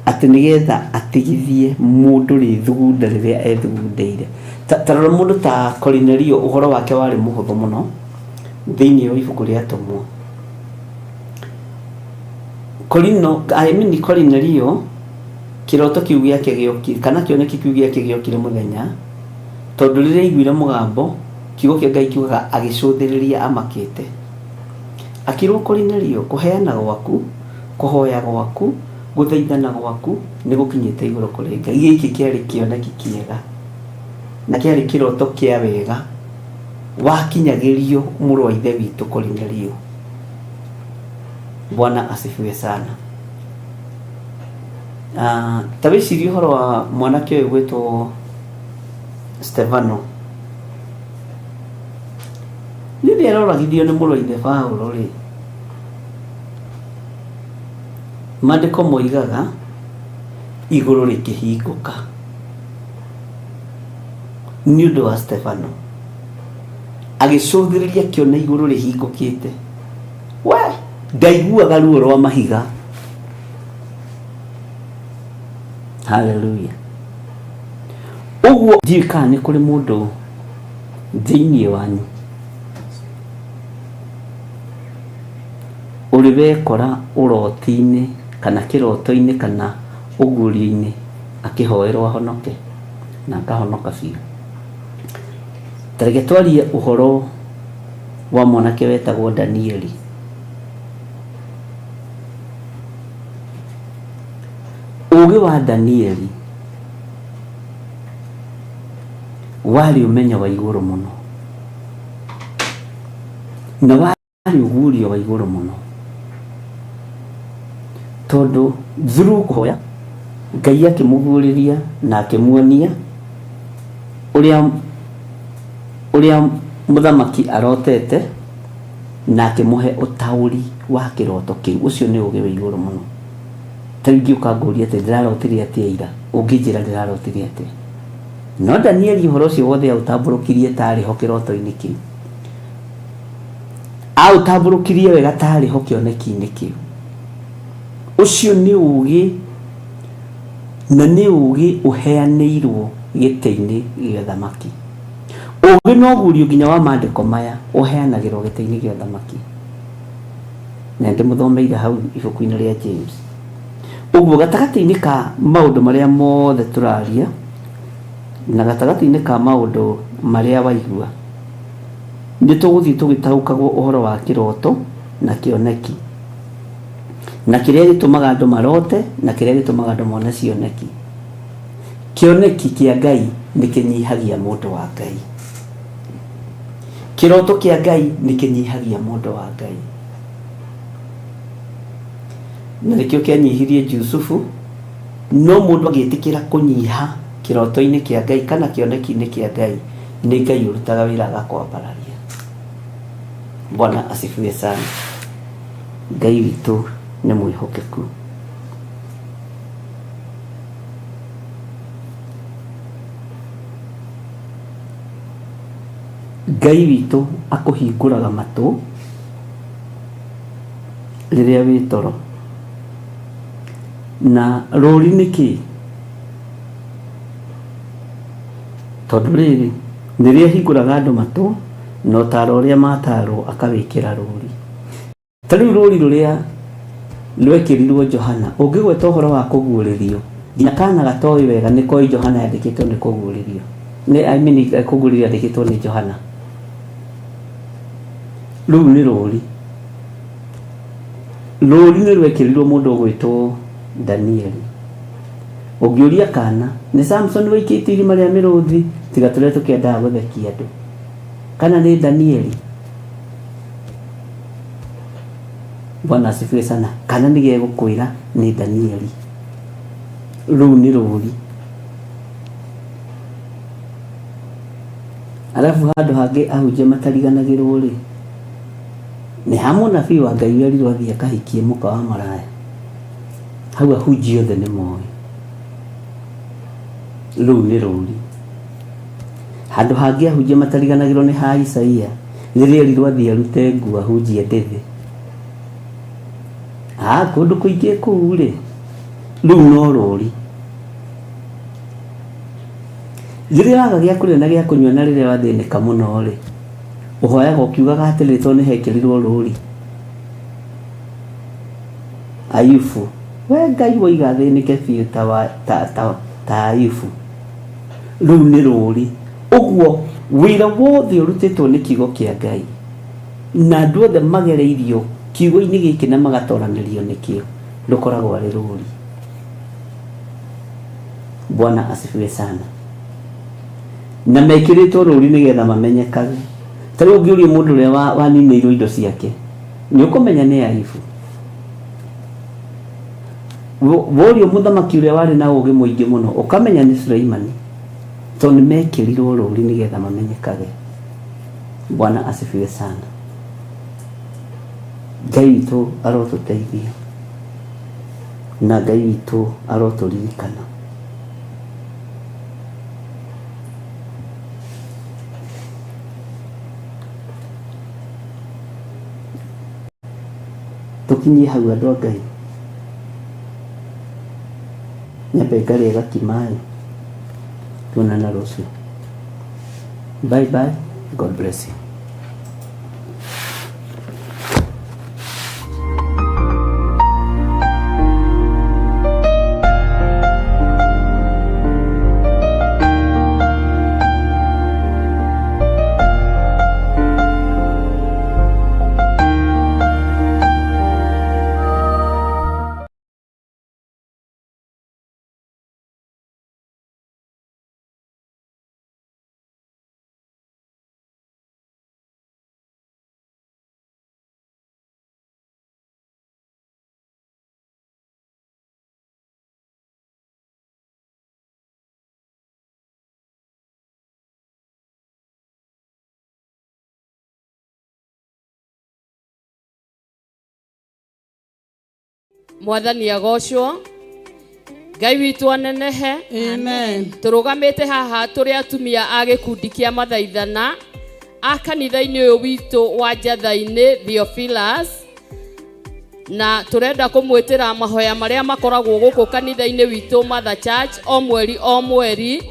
ati nigetha atigithie mundu rithugunda riria ethugundeire. Tarora mundu ta Cornelio, uhoro wake wari muhuthu muno thiini wa ibuku ria Atumwo. Cornelio kiroto kiu giake giokire kana kioneki kiu giake giokire muthenya tondu riria iguire mugambo kiugo kia Ngai kiugaga agicuthiriria amakite. Akirwo Cornelio, kuheana gwaku, kuhoya gwaku, guthaithana gwaku ni gukinyite iguru kuri Ngai. Giki kiari kioneki kiega na kiari kiroto kia wega wakinyagirio muru wa ithe witu Cornelio. Bwana asifiwe sana. Tabiciri uhoro wa mwanake uyu gwitwo Stefano nithi aroragithio ni muru wa ithe Paulo ri, mandiko moigaga iguru rikihinguka ni undu wa Stefano agicuthiriria kiona iguru rihingukite ngaiguaga ruo rwa mahiga. Haleluya. Uguo njika ni kuri mundu thiini wanyu uri wekora uroti-ini kana kiroto-ini kana ugurio-ini akihoerwo ahonoke na akahonoka biũ. Tareke twarie uhoro wa mwanake wetagwo Danieli. Ugi wa Danieli wari umenyo wa iguru muno na wari ugurio wa iguru muno, tondu through kuhoya Ngai akimuguriria na akimuonia uria muthamaki arotete na akimuhe utauri wa kiroto kiu. Ucio ni ugi wa iguru muno. Taringi ukanguria ati ndirarotirie atia ira, unginjira ndirarotirie atia. No Danieli uhoro ucio wothe autamburukirie tari ho kiroto-ini kiu, autamburukirie wega tari ho kioneki-ini kiu. Ucio ni ugi na ni ugi uheanirwo gite-ini gĩa thamaki. Ugi no gurio nginya wa maandiko maya uheanagirwo gite-ini gĩa thamaki, na ndimuthomeire hau ibuku-ini ria James. Uguo gatagati-ini ka maundu maria mothe turaria na gatagati-ini ka maundu maria waigua ni tuguthii tugitaukagwo uhoro wa kiroto na kioneki, na kiria gitumaga andu marote na kiria gitumaga andu mone cioneki. Kioneki kia Ngai ni kinyihagia mundu wa Ngai, kiroto kia Ngai ni kinyihagia mundu wa Ngai. Na nikio kianyihirie Jusufu, no mundu agitikira kunyiha kiroto-ini kia Ngai kana kioneki-ini kia Ngai, ni Ngai urutaga wira agakwambararia. Bwana asifiwe sana. Ngai witu ni mwihokeku. Ngai witu akuhinguraga matu riria wi toro. Na rori niki tondu riri niria hinguraga andu matu no taro ria mataro akawikira rori. Tariu rori ruria rwekirirwo Johana ungigweta uhoro wa kuguririo nginya kana gatoi wega ni koi Johana yandikitwo ni kuguririo ni kuguririo yandikitwo ni Johana. Riu ni rori ni rwekirirwo mundu ugwitwo Danieli. Ungiuria kana ni Samson waikite irima ria miruthi tiga turia tukiendaga guthekia andu, kana ni Danieli? Bwana asifiwe sana. Kana nige gukwira ni Danieli. Riu ni rori. Alafu handu hangi ahunjia matariganagirwo ri ni hamwe na nabii wa Ngai erirwo athii akahikie muka wa maraya. Hau ahunjia othe ni moi. Riu ni rori. Handu hangi ahunjia matariganagirwo ni ha Isaia riria erirwo athii arute nguo ahunjie ndithi. Kundu kuingi kuu ri riu no rori. Riria waga gia kuria na gia kunyua na riria wathinika muno ri uhoyaga ukiugaga atiri to ni hekirirwo rori. Ayubu we Ngai woiga thinike biu ta Ayubu. Riu ni rori. Uguo wira wothe urutitwo ni kiugo kia Ngai na andu othe magereirio kiugo-ini giki na magatoranirio nikio ndukoragwo ari rori. Bwana asifiwe sana. Na mekiritwo rori nigetha mamenyekage. Tariu ungiuria mundu uria waninirwo indo ciake ni ukumenya ni Ayubu. Worio muthamaki uria wari na ugi muingi muno ukamenya ni Suleimani, tondu mekirirwo rori nigetha mamenyekage. Bwana asifiwe sana. Ngai witu arotuteithia na Ngai witu aroturirikana. tukinyie hau andũ a Ngai nyambe ngarĩa gakimai tuonana rũciũ. Bye bye, God bless you. Mwathani agocwo. Ngai witũ anenehe. Amen. Tũrũgamĩte haha tũrĩ atumia a gĩkundi kĩa mathaithana a kanitha-inĩ ũyũ witũ wa Njatha-inĩ Theophilus, na tũrenda kũmwĩtĩra mahoya marĩa makoragwo gũkũ kanitha-inĩ witũ Mother Church o mweri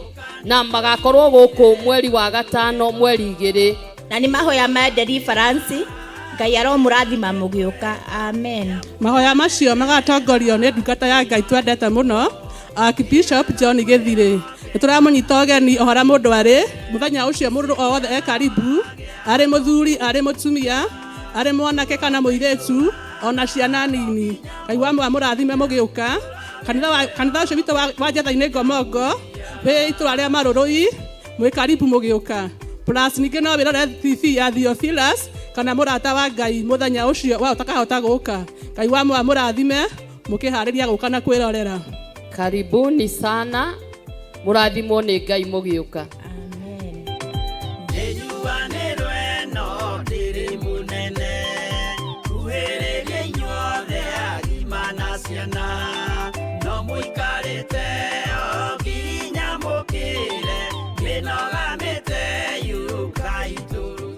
na magakorwo gũkũ mweri wa gatano mweri 2, na nĩ mahoya ma deliverance. Ngai aromũrathima mũgĩũka. Amen. Mahoya macio magatongorio nĩ ndungata ya Ngai twendete mũno Archbishop John Gĩthirĩ. Nĩtũramũnyita ũgeni o harĩa mũndũ arĩ mũthenya ũcio mũndũ o wothe karibu, arĩ mũthuri, arĩ mũtumia, arĩ mwanake kana mũirĩtu, ona ciana nini. Ngai wamũrathime mũgĩũka. Kanitha ũcio witũ wa Njatha-inĩ Ngomongo wĩ itũra rĩa Marũrũi, mwĩ karibu mũgĩũka. Plus ningĩ no wĩrore TV ya Theophilus kana mũrata wa Ngai mũthenya ũcio wa utakahota gũka. Ngai wamũrathime mũkĩharĩria gũka na kwĩrorera. Karibuni sana, mũrathimwo nĩ Ngai mũgĩũka. Amen. Nĩnyuanĩrwe no ndĩrĩ mũnene, kuhĩrĩria inyuothe agima na ciana, no mũikarĩte o nginya mũkĩre, mwĩnogamĩte yuka itũrũ.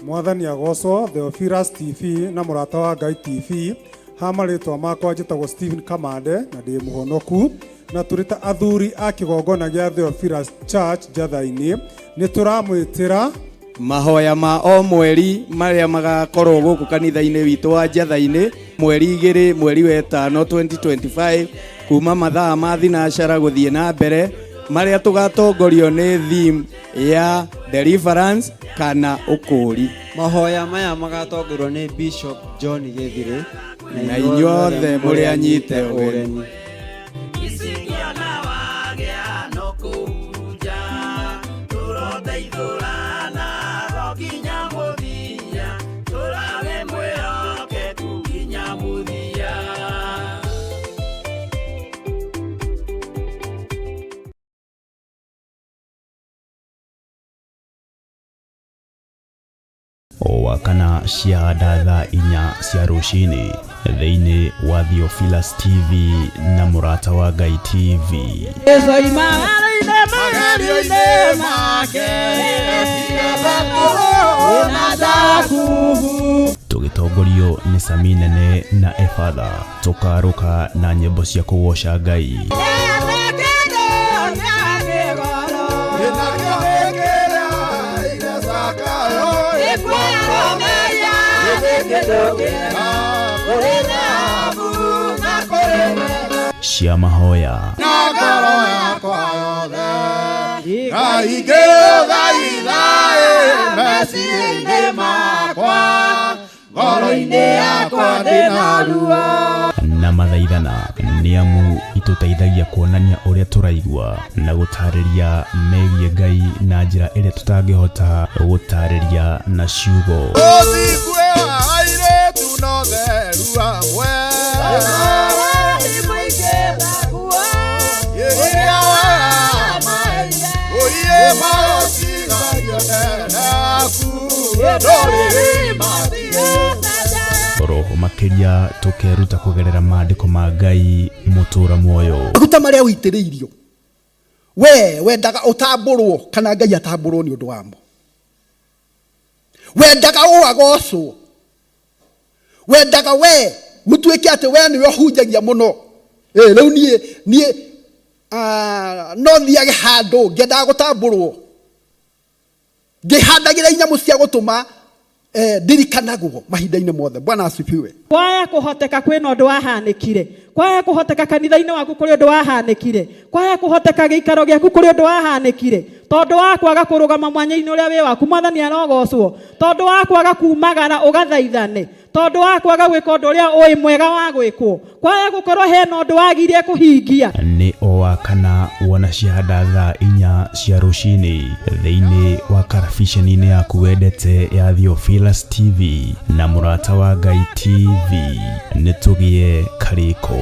Mwathani agocwo. Theophilus TV na mũrata wa Ngai TV. Ha marĩtwa makwa njĩtagwo Stephen Kamande na ndĩ mũhonoku, na tũrĩ ta athuri a kĩgongona gĩa Theophilus Church Njatha-inĩ nĩ tũramwĩtĩra mahoya ma o mweri marĩa magakorwo gũkũ kanitha-inĩ witũ wa Njatha-inĩ mweri 2 mweri wa 5 2025 kuma mathaa ma thinacara gũthiĩ na mbere, marĩa tũgatongorio nĩ theme ya deliverance kana ũkũri. Mahoya maya magatongorio nĩ Bishop John Gĩthirĩ na inyuothe mũrĩ anyite ũgeni. O wakana cia thaa 4 cia rũcinĩ thĩinĩ wa Theophilus TV na mũrata wa Ngai TV. Tũgĩtongorio nĩ Sami Nene na Efatha, tũkarũka na nyĩmbo cia kũgoca Ngai. Cia mahoya na ngoro yakwa yothe ngaigĩthaithaĩ meciria-inĩ makwa, ngoro-inĩ yakwa ndĩna ruo na mathaithana nĩ amu ituteithagia kuonania uria turaigua na gutariria megie Ngai na njira iria tutangihota gutariria na ciugo. Roho makiria tukeruta kugerera maandiko ma Ngai mutura muoyo. Maguta maria uitiriirio we wendaga utamburwo kana Ngai atamburwo ni undu wamo. Wendaga uagocwo, wendaga we mutuike ati we ni hunjagia muno. Riu nie no thiage handu ngendaga gutamburwo, ngihandagira inyamu cia gutuma ndirikanagwo mahinda-inĩ mothe. Bwana asifiwe. Kwaya kuhoteka kwina undu wahanikire, kwaya kuhoteka kanitha-inĩ waku kuri undu wahanikire, kwaya kuhoteka giikaro giaku kuri undu wahanikire, tondu wa kwaga kurugama mwanya-inĩ uria wi waku Mwathani arogocwo, tondu wa kwaga kumagara ugathaithane, tondu wa kwaga gwika undu uria ui mwega wa gwikwo, kwaya gukorwo hena undu wagirie kuhingia. Ni owa kana wona ciahanda thaa 4 cia rucini thiini wa karabiceni-inĩ yaku wendete ya Theophilus TV na Murata wa Ngai TV. Nitugie kariko.